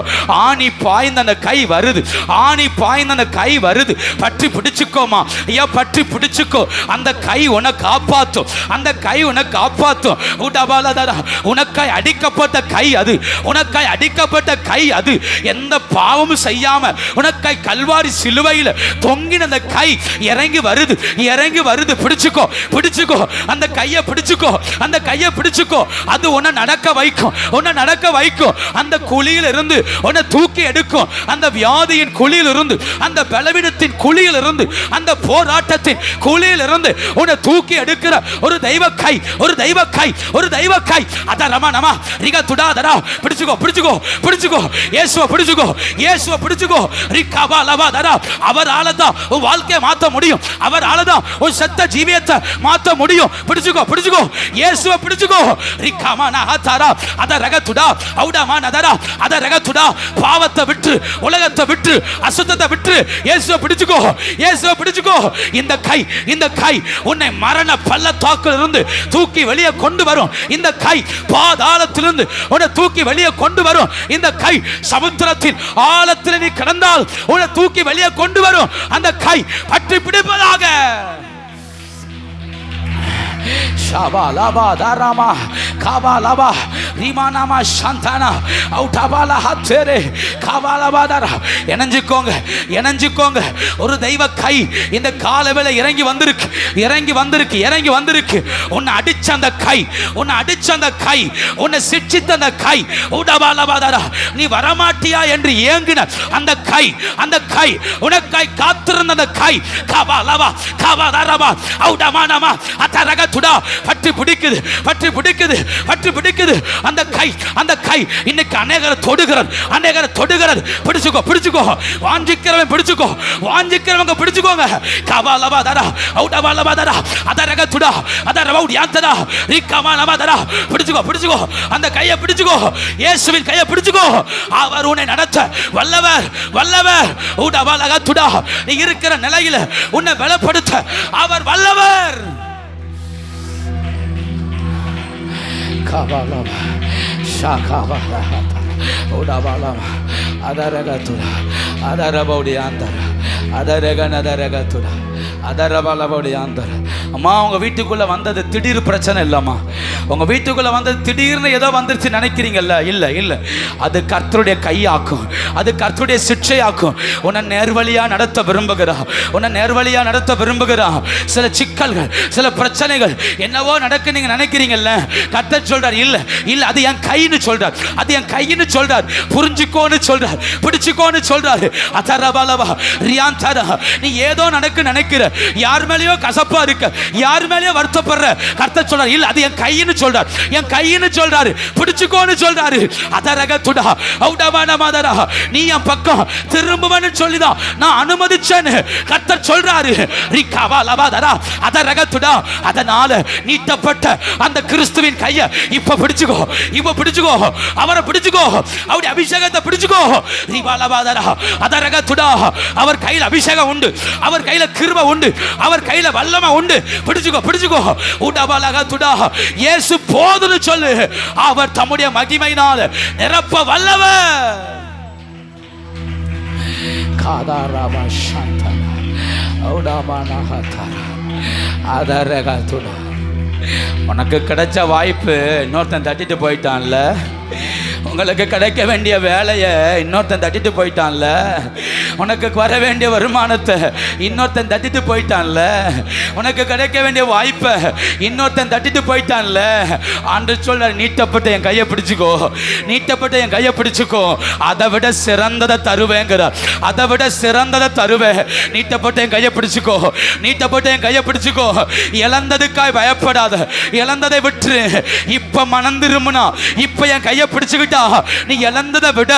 ஆணி பாய்ந்த அந்த கை வருது, ஆணி பாய்ந்த அந்த கை வருது. பற்றி பிடிச்சுக்கோமா ஐயா, பற்றி பிடிச்சுக்கோ. அந்த கை உன்னை காப்பாற்றும், அந்த கை உன்னை காப்பாற்றும். உடபாலதரா, உனக்காய் அடிக்கப்பட்ட கை அது, உனக்காய் அடிக்கப்பட்ட கை அது. எந்த பாவமும் செய்யாம உனக்காய் கல்வாரி சிலுவையில் தொங்கின அந்த கை இறங்கி வருது, இறங்கி வருது. பிடிச்சுக்கோ, பிடிச்சுக்கோ, அந்த கையை பிடிச்சுக்கோ, அந்த கையை பிடிச்சுக்கோ. அது உன்னை நடக்க வைக்கும், உன்னை நடக்க வைக்கும். அந்த குழியில் இருந்து உன்னை தூக்கி எடுக்கும். அந்த வியாதியின் குழியில் இருந்து, அந்த பலவீனத்தின் குழியில் இருந்து, அந்த போராட்டத்தின் குழியில் இருந்து உன்னை தூக்கி எடுக்கிற ஒரு தெய்வ கை, ஒரு தெய்வ கை, ஒரு தெய்வ கை. அத ரமா நமா ரிகா துடாதரா. பிடிச்சுக்கோ, பிடிச்சுக்கோ, பிடிச்சுக்கோ. இயேசுவை பிடிச்சுக்கோ, இயேசுவை பிடிச்சுக்கோ. ரிகாபா லவாதரா. அவரால தான் உன் வாழ்க்கையை மாற்ற முடியும், அவரால தான் உன் செத்த ஜீவியத்தை மாற்ற முடியும். பிடிச்சுக்கோ, பிடிச்சுக்கோ, இயேசுவை பிடிச்சுக்கோ. ரிகாமா நஹதரா அத ரகதுடா அவுடமா நதரா அத ரகதுடா. பாவத்தை விட்டு, உலகத்தை விட்டு, அசுத்தத்தை விட்டு இயேசுவை பிடிச்சுக்கோ, இயேசுவை பிடிச்சுக்கோ. இந்த கை, இந்த கை உன்னை மரண பள்ளத்தாக்கில் இருந்து தூக்கி வெளியே கொண்டு வரும். இந்த கை பாதாளத்திலிருந்து உன்னை தூக்கி வெளியே கொண்டு வரும். இந்த கை சமுத்திரத்தின் ஆழத்தில் நீ கிடந்தால் உன்னை தூக்கி வெளியே கொண்டு வரும். அந்த கை பற்றி பிடிப்பதாக. ஷாபாலபா தாராமா காபாலபா ரிமானாமா சந்தானா அவுடாபாலா ஹத்தேரே காபாலபாதாரா. இணைஞ்சுக்கோங்க, இணைஞ்சுக்கோங்க. ஒரு தெய்வ கை இந்த காலவேளை இறங்கி வந்திருக்கு, இறங்கி வந்திருக்கு, இறங்கி வந்திருக்கு. உன்னை அடிச்ச அந்த கை, உன்னை அடிச்ச அந்த கை, உன்னை சிட்சித்த அந்த கை. உடாபாலபாதாரா, நீ வரமாட்டியா என்று ஏங்கின அந்த கை, அந்த கை உனக்காய் காத்திருந்த அந்த கை. காபாலபா காபாதாரபா அவுடாமானாமா அத்தரக துடா. பற்றி பிடிக்குது, பற்றி பிடிக்குது, பற்றி பிடிக்குது. அந்த கை, அந்த கை இன்னைக்கு அநேகரை தொடுகிறது, அநேகரை தொடுகிறது. பிடிச்சுக்கோ, பிடிச்சுக்கோ. வாஞ்சிக்கிறவன் பிடிச்சுக்கோ, வாஞ்சிக்கிறவங்க பிடிச்சுக்கோங்க. கபாலபாதரா அவுடபாலபாதரா அதரக துடா அதரவவுடியாந்தரா ரிகமானபாதரா. பிடிச்சுக்கோ, பிடிச்சுக்கோ. அந்த கையை பிடிச்சுக்கோ, இயேசுவின் கையை பிடிச்சுக்கோ. அவர் உன்னை நடத்த வல்லவர், வல்லவர். உடபாலக துடா. நீ இருக்கிற நிலையில் உன்னை பலப்படுத்த அவர் வல்லவர். kabalama shakabalama udabalama adaragatura adarabaudiandara adaraganadaragatura அதரபலபடியாந்தர். அம்மா உங்க வீட்டுக்குள்ள வந்தது திடீர் பிரச்சனை இல்லம்மா. உங்க வீட்டுக்குள்ள வந்தது திடீர்னு ஏதோ வந்துருச்சு நினைக்கிறீங்கல்ல, இல்ல இல்ல, அது கர்த்தருடைய கையாக்கும், அது கர்த்தருடைய சிட்சையாக்கும். உன்னை நேர்வழியா நடத்த விரும்புகிறா, உன்னை நேர்வழியா நடத்த விரும்புகிறா. சில சிக்கல்கள், சில பிரச்சனைகள் என்னவோ நடக்கு நீங்க நினைக்கிறீங்கல்ல, கர்த்தர் சொல்றார் இல்ல இல்ல, அது என் கைன்னு சொல்றார், அது என் கைன்னு சொல்றார். புரிஞ்சுக்கோன்னு சொல்றார், பிடிச்சுக்கோன்னு சொல்றாரு. அதரபலவா ரியாந்தரா, நீ ஏதோ நடக்கு நினைக்கிற, யார் மேலேயோ கசப்பா இருக்க, யார் மேலேயோ வருத்தப்படுற, கர்த்தர் சொல்றார் இல்ல, அது என் கைன்னு சொல்றார், என் கைன்னு சொல்றாரு, பிடிச்சுக்கோன்னு சொல்றாரு. அதரகதுடா ஔடமான மாதரா, நீ என் பக்கம் திரும்புவன்னு சொல்லிதான் நான் அனுமதிச்சேன்னு கர்த்தர் சொல்றாரு. ரிகவலவதரா அதரகதுடா. அதனால நீட்டப்பட்ட அந்த கிறிஸ்துவின் கையை இப்ப பிடிச்சுக்கோ, இப்ப பிடிச்சுக்கோ, அவரை பிடிச்சுக்கோ, அவருடைய அபிஷேகத்தை பிடிச்சுக்கோ. ரிவலவதரா அதரகதுடா. அவர் கையில் அபிஷேகம் உண்டு, அவர் கையில கிருபை உண்டு, அவர் கையில வல்லமை உண்டு. பிடிச்சுக்கோ பிடிச்சுக்கோ. உடபலகதுடா. இயேசு போதுன்னு சொல்லு, அவர் தம்முடைய மகிமையினால நிரப்ப வல்லவர். காதாரபா சந்தன உடபலகதரா அதரகதுடா. உனக்கு கிடைச்ச வாய்ப்பு இன்னொருத்தன் தட்டிட்டு போயிட்டான்ல, உங்களுக்கு கிடைக்க வேண்டிய வேலையை இன்னொருத்தன் தட்டிட்டு போயிட்டான்ல, உனக்கு வர வேண்டிய வருமானத்தை இன்னொருத்தன் தட்டிட்டு போயிட்டான்ல, உனக்கு கிடைக்க வேண்டிய வாய்ப்பை இன்னொருத்தன் தட்டிட்டு போயிட்டான்ல. ஆண்டவர் சொல்றார் நீட்டப்பட்ட என் கையை பிடிச்சுக்கோ, நீட்டப்பட்ட என் கையை பிடிச்சுக்கோ, அதை விட சிறந்ததை தருவேங்கிறார், அதை விட சிறந்ததை தருவேன். நீட்டப்பட்ட என் கையை பிடிச்சுக்கோ, நீட்டப்பட்ட என் கையை பிடிச்சுக்கோ. இழந்ததுக்காய் பயப்படாத, இழந்ததை விட்டு இப்ப மனம் திரும்பினா, இப்ப என் கையை பிடிச்சுக்கிட்டா நீ இழந்ததை விட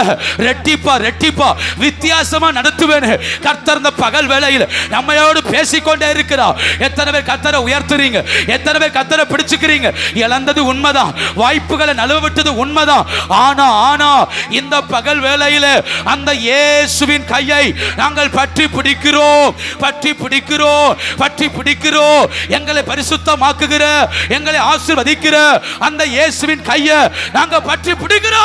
ரெட்டிப்பா ரெட்டிப்பா வித்தியாசமா நடத்துவேன். கர்த்தர் இந்த பகல் வேளையில் நம்மையோடு பேசிக்கொண்டே இருக்கிறார். எத்தனை பேர் கர்த்தரை உயர்த்துறீங்க, எத்தனை பேர் கர்த்தரை பிடிச்சுக்கிறீங்க. இழந்தது உண்மைதான், வாய்ப்புகளை நழுவ விட்டது உண்மைதான். ஆனா ஆனா இந்த பகல் வேளையில் அந்த இயேசுவின் கையை நாங்கள் பற்றி பிடிக்கிறோம், பற்றி பிடிக்கிறோம், பற்றி பிடிக்கிறோம். எங்களை பரிசுத்தமாக்குகிற, எங்களை ஆசீர்வதிக்கிற அந்த இயேசுவின் கையை நாங்க பற்றி பிடிக்கிறோம்.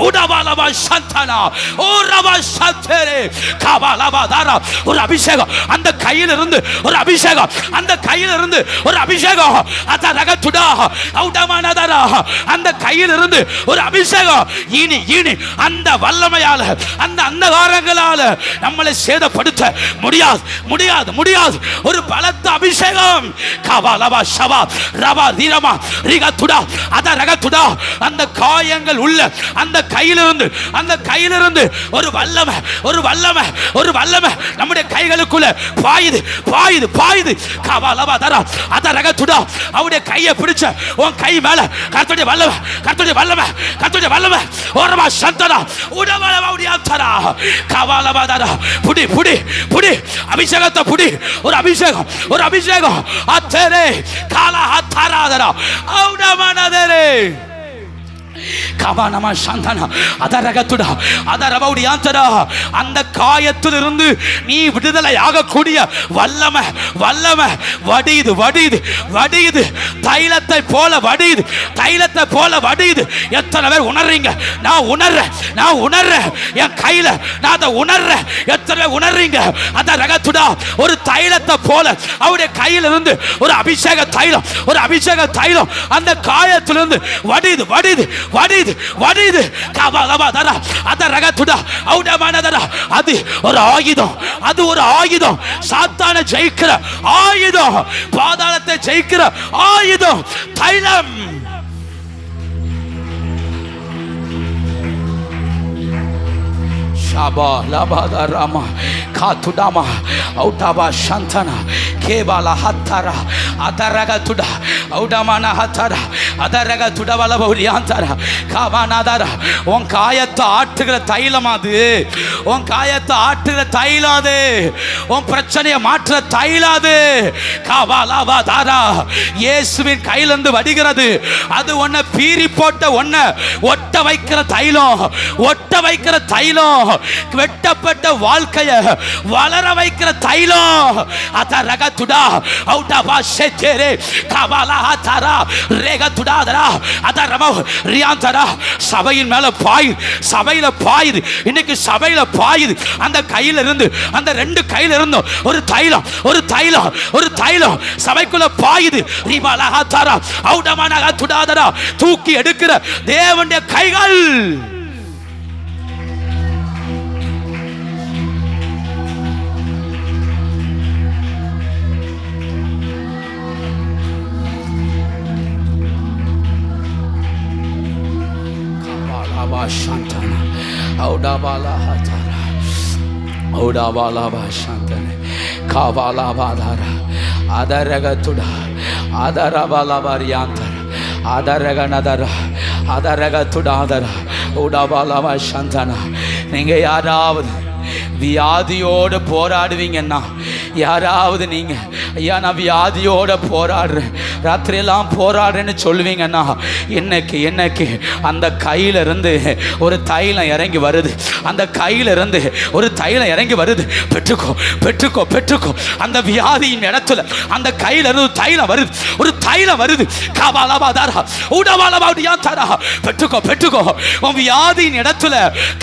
உடவலவா சந்தனா ஓரவா சந்தரே கவலவதரா. ஒரு அபிஷேகம் அந்த கையில இருந்து, ஒரு அபிஷேகம் அந்த கையில இருந்து, ஒரு அபிஷேகம் அதரகதுடா ஔடமானதரா. அந்த கையில இருந்து ஒரு அபிஷேகம் இனி இனி அந்த வல்லமையால, அந்த அந்தகாரங்களால நம்மளை சேதப்படுத்த முடியாது முடியாது முடியாது. ஒரு பலத்த அபிஷேகம் கவலவா ஷவா ரவா தீரமா ரிகதுடா அதரகதுடா. அந்த காயங்கள் உள்ள அந்த கையிலிருந்து, அந்த கையிலிருந்து ஒரு வல்லமை, ஒரு வல்லமை, ஒரு வல்லமை நம்முடைய கைகளுக்குள்ள பாயுது பாயுது பாயுது. கவலவதரா அதரகதுடா. அவருடைய கையை பிடிச்ச உன் கை மேல கர்த்தருடைய வல்லமை, கர்த்தருடைய வல்லமை, கர்த்தருடைய வல்லமை ஓரமா சந்தனா உடவலவடியாத்தரா கவலவதரா. புடி புடி புடி அபிஷேகத்தை புடி. ஒரு அபிஷேகம், ஒரு அபிஷேகம் அத்தரே காலா ஹத்தராதரா ஔடமானதரே கவனமா சந்தனா அதரகதுடா அதரபௌடியாந்தரா. அந்த காயத்திலிருந்து நீ விடுதலை ஆகக்கூடிய வல்லமை, வல்லமை வடியுது வடியுது வடியுது. தைலத்தை போல வடியுது, தைலத்தை போல வடியுது. எத்தனை பேர் உணர்றீங்க? நான் உணர்றேன், நான் உணர்றேன், என் கையில நான் அதை உணர்றேன். எத்தனை பேர் உணர்றீங்க? அதரகதுடா. ஒரு தைலத்தை போல அவருடைய கையிலிருந்து ஒரு அபிஷேக தைலம், ஒரு அபிஷேக தைலம் அந்த காயத்திலிருந்து வடியுது வடியுது வடியுது வடியுது. கவலவதரா அதரகதுடா ஔடமானதரா. அது ஒரு ஆயுதம், அது ஒரு ஆயுதம். சாத்தானை ஜெயிக்கிற ஆயுதம், பாதாளத்தை ஜெயிக்கிற ஆயுதம் தைலம். ஷாபா லபாதா ராமா காத்துடாமா ஔடபா சந்தனா கேபாலா ஹத்தரா அதரகதுடா ஔடமானா ஹத்தரா அதரகதுடா வலபௌலியாந்தரா காவானாதரா. உன் காயத்தை ஆற்றுகிற தைலம் அது, உன் காயத்தை ஆற்றுகிற தைலம் அது, உன் பிரச்சனையை மாற்ற தைலம் அது. காவாலாவாதாரா. இயேசுவின் கையிலிருந்து வடிகிறது. அது உன்னை பீறி போட்ட, உன்னை ஒட்ட வைக்கிற தைலம், ஒட்ட வைக்கிற தைலம். வெட்டப்பட்ட வாழ்க்கைய வளர வைக்கிற தைலம். அதரகதுடா துடா அவுடா செத்தேரே கபாலா தரா ரேக துடாதரா அதரமோ ரியாந்தரா சபையின் மேல பாயுது, சபையில பாயுது, இன்னைக்கு சபையில பாயுது. அந்த கையில இருந்து, அந்த ரெண்டு கையில இருந்து ஒரு தைலம், ஒரு தைலம், ஒரு தைலம் சபைக்குள்ள பாயுது. ரிபாலா தரா அவுடமானக துடாதரா தூக்கி எடுக்கிற தேவனுடைய கைகள். Shantana, Audabala Hatara, Audabala Shantana, Kavala Badara, Adaragatuda, Adarabala Variantara, Adaraganadara, Adaragatudadara, Audabala Shantana, Ningayadav. வியாதியோடு போராடுவீங்கன்னா, யாராவது நீங்க ஐயா நான் வியாதியோட போராடுறேன், ராத்திரியெல்லாம் போராடுறேன்னு சொல்லுவீங்கன்னா, என்னைக்கு அந்த கையில இருந்து ஒரு தைலம் இறங்கி வருது, அந்த கையில இருந்து ஒரு தைலம் இறங்கி வருது. பெற்றுக்கோ பெற்றுக்கோ பெற்றுக்கோ. அந்த வியாதியின் இடத்துல அந்த கையில இருந்து தைலம் வருது, ஒரு தைலம் வருது. காபாலாபாதாரா உடவாலாபாடியா தாரா பெற்றுக்கோ பெற்றுக்கோ. உன் வியாதியின் இடத்துல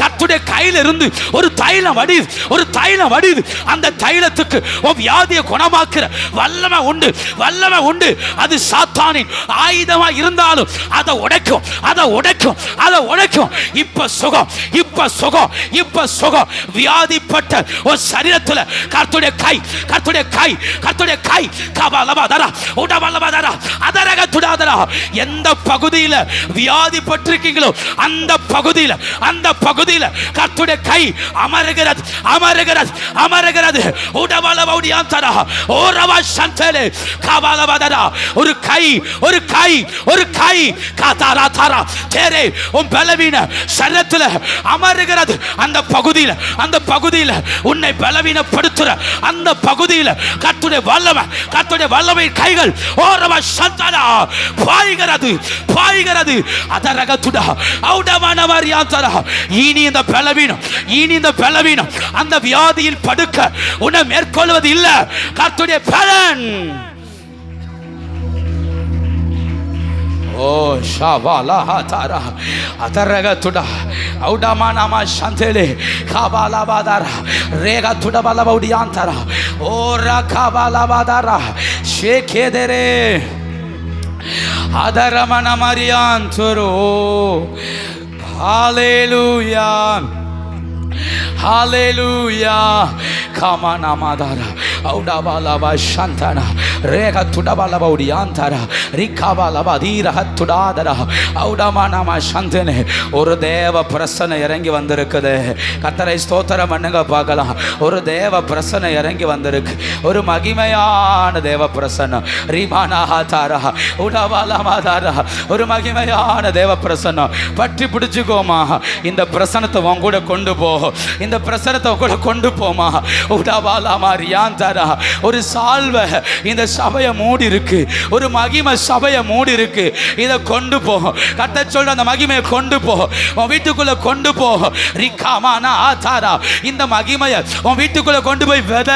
கர்த்தருடைய கையில இருந்து ஒரு தைலம் வடிது, ஒரு தைலம் வடிது. அந்த தைலத்துக்கு உன் வியாதியை குணமாக்குற வல்லமை உண்டு, வல்லமை உண்டு. அது சாத்தானின் ஆயுதமா இருந்தாலும் அதை உடைக்கும், அதை உடைக்கும், அதை உடைக்கும். இப்ப சுகம், இப்ப சுகம், இப்ப சுகம். வியாதிப்பட்ட ஒரு சரீரத்துல கர்த்தருடைய கை, கர்த்தருடைய கை, கர்த்தருடைய கை. கபாலபாதரா உடவலபாதரா அதரக துடாதரா. எந்த பகுதியில வியாதிப்பட்டிருக்கீங்களோ அந்த பகுதியில, அந்த பகுதியில கர்த்தருடைய கை அமருகிறது, அமருகிறது, அமருகிறது. உடவலபௌடியாந்தரா ஓரவா சந்தலே கபாலபாதரா. ஒரு கை, ஒரு கை, ஒரு கை. காதாரா தாரா தேரே உன் பலவீன சரீரத்துல அமருகிறது. அந்த பகுதியில, அந்த பகுதியில உன்னை பலவீனப்படுத்துற அந்த பகுதியில கர்த்தருடைய வல்லமை, கர்த்தருடைய வல்லமை கைகள் ஓரவா சந்தரா பாய்கிறது, பாய்கிறது. அதரகத்துடா அவுடமானவரியாந்தரா. இனி இந்த பலவீனம், இனி இந்த பலவீனம், அந்த வியாதியில் படுக்க உன்னை மேற்கொள்வது இல்ல. கர்த்தருடைய பலன். ஓ ஷாபாலா தாரா அதரகத்துடா அவுடமானமா சந்தலே காபாலாபாதாரா ரேகா துடபாலபௌடியாந்தரா ஓரா காபாலாபாதாரா ஷேகேதரே அதரமன மரியாந்தரோ. ஹalleluya, ஹalleluya. காமானாமாதாரா அவுடபாலபா சந்தனா ரேகா துடபாலபௌடியாந்தரா ரிகாபாலபாதீரா துடாதரா அவுடமானமா சந்தனே. ஒரு தேவ பிரசன்னம் இறங்கி வந்திருக்குது. கர்த்தரை ஸ்தோத்திரம் பண்ணுங்க பார்க்கலாம். ஒரு தேவ பிரசன்னம் இறங்கி வந்திருக்கு, ஒரு மகிமையான தேவ பிரசன்னம். ரிமானாஹாதாரா உடபாலமாதாரா ஒரு மகிமையான தேவ பிரசன்னம். பற்றி பிடிச்சுக்கோமா, இந்த பிரசன்னத்தை உன் கூட கொண்டு போ, இந்த பிரசன்னத்தை கூட கொண்டு போமா. உடபாலாமா ரியாந்தரா. ஒரு சால்வை இந்த சபையை மூடி இருக்கு, ஒரு மகிமை சபையை மூடி இருக்கு. இதை கொண்டு போ. கர்த்தர் சொல்ற அந்த மகிமையை கொண்டு போ, உன் வீட்டுக்குள்ள கொண்டு போ. ரிகாமானா ஆதாரா. இந்த மகிமையை உன் வீட்டுக்குள்ள கொண்டு போய் வித.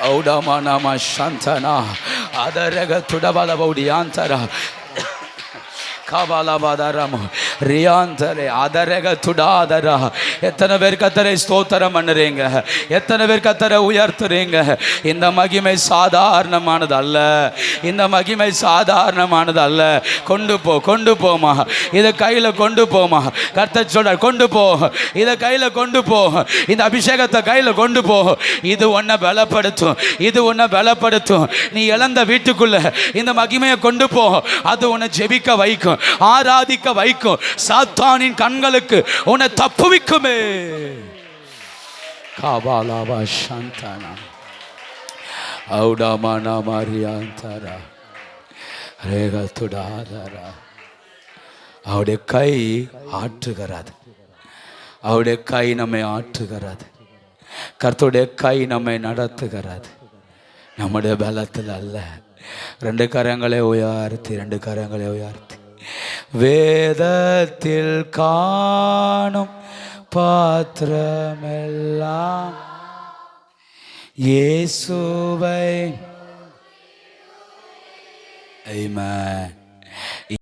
Audamana Shantana Adarega Tudabalabaudiantara காபாலாபாதாரம் ரியாந்தரே அதரக துடாதரா. எத்தனை பேர் கர்த்தரை ஸ்தோத்திரம் பண்ணுறீங்க, எத்தனை பேர் கர்த்தரை உயர்த்துறீங்க. இந்த மகிமை சாதாரணமானது அல்ல, இந்த மகிமை சாதாரணமானது அல்ல. கொண்டு போ, கொண்டு போமா, இதை கையில் கொண்டு போமா. கர்த்தர் சொல்றார் கொண்டு போ, இதை கையில் கொண்டு போ, இந்த அபிஷேகத்தை கையில் கொண்டு போ. இது உன்னை பலப்படுத்தும், இது உன்னை பலப்படுத்தும். நீ இழந்த வீட்டுக்குள்ள இந்த மகிமையை கொண்டு போ. அது உன்னை ஜெபிக்க வைக்கும், ஆராதிக்க வைக்கும். சாத்தானின் கண்களுக்கு உன்னை தப்புவிக்குமே. காபாலாபா சந்தனா அவுடாமானா மாரியாந்தரா ரேகா துடாதரா அவருடைய கை ஆற்றுகிறது. அவருடைய கை நம்மை ஆற்றுகிறது. கர்த்தருடைய கை நம்மை நடத்துகிறது. நம்முடைய பலத்தில் அல்ல. ரெண்டு கரங்களை உயர்த்தி வேதத்தில் காணும் பாத்திரமெல்லாம் இயேசுவை. ஆமென்.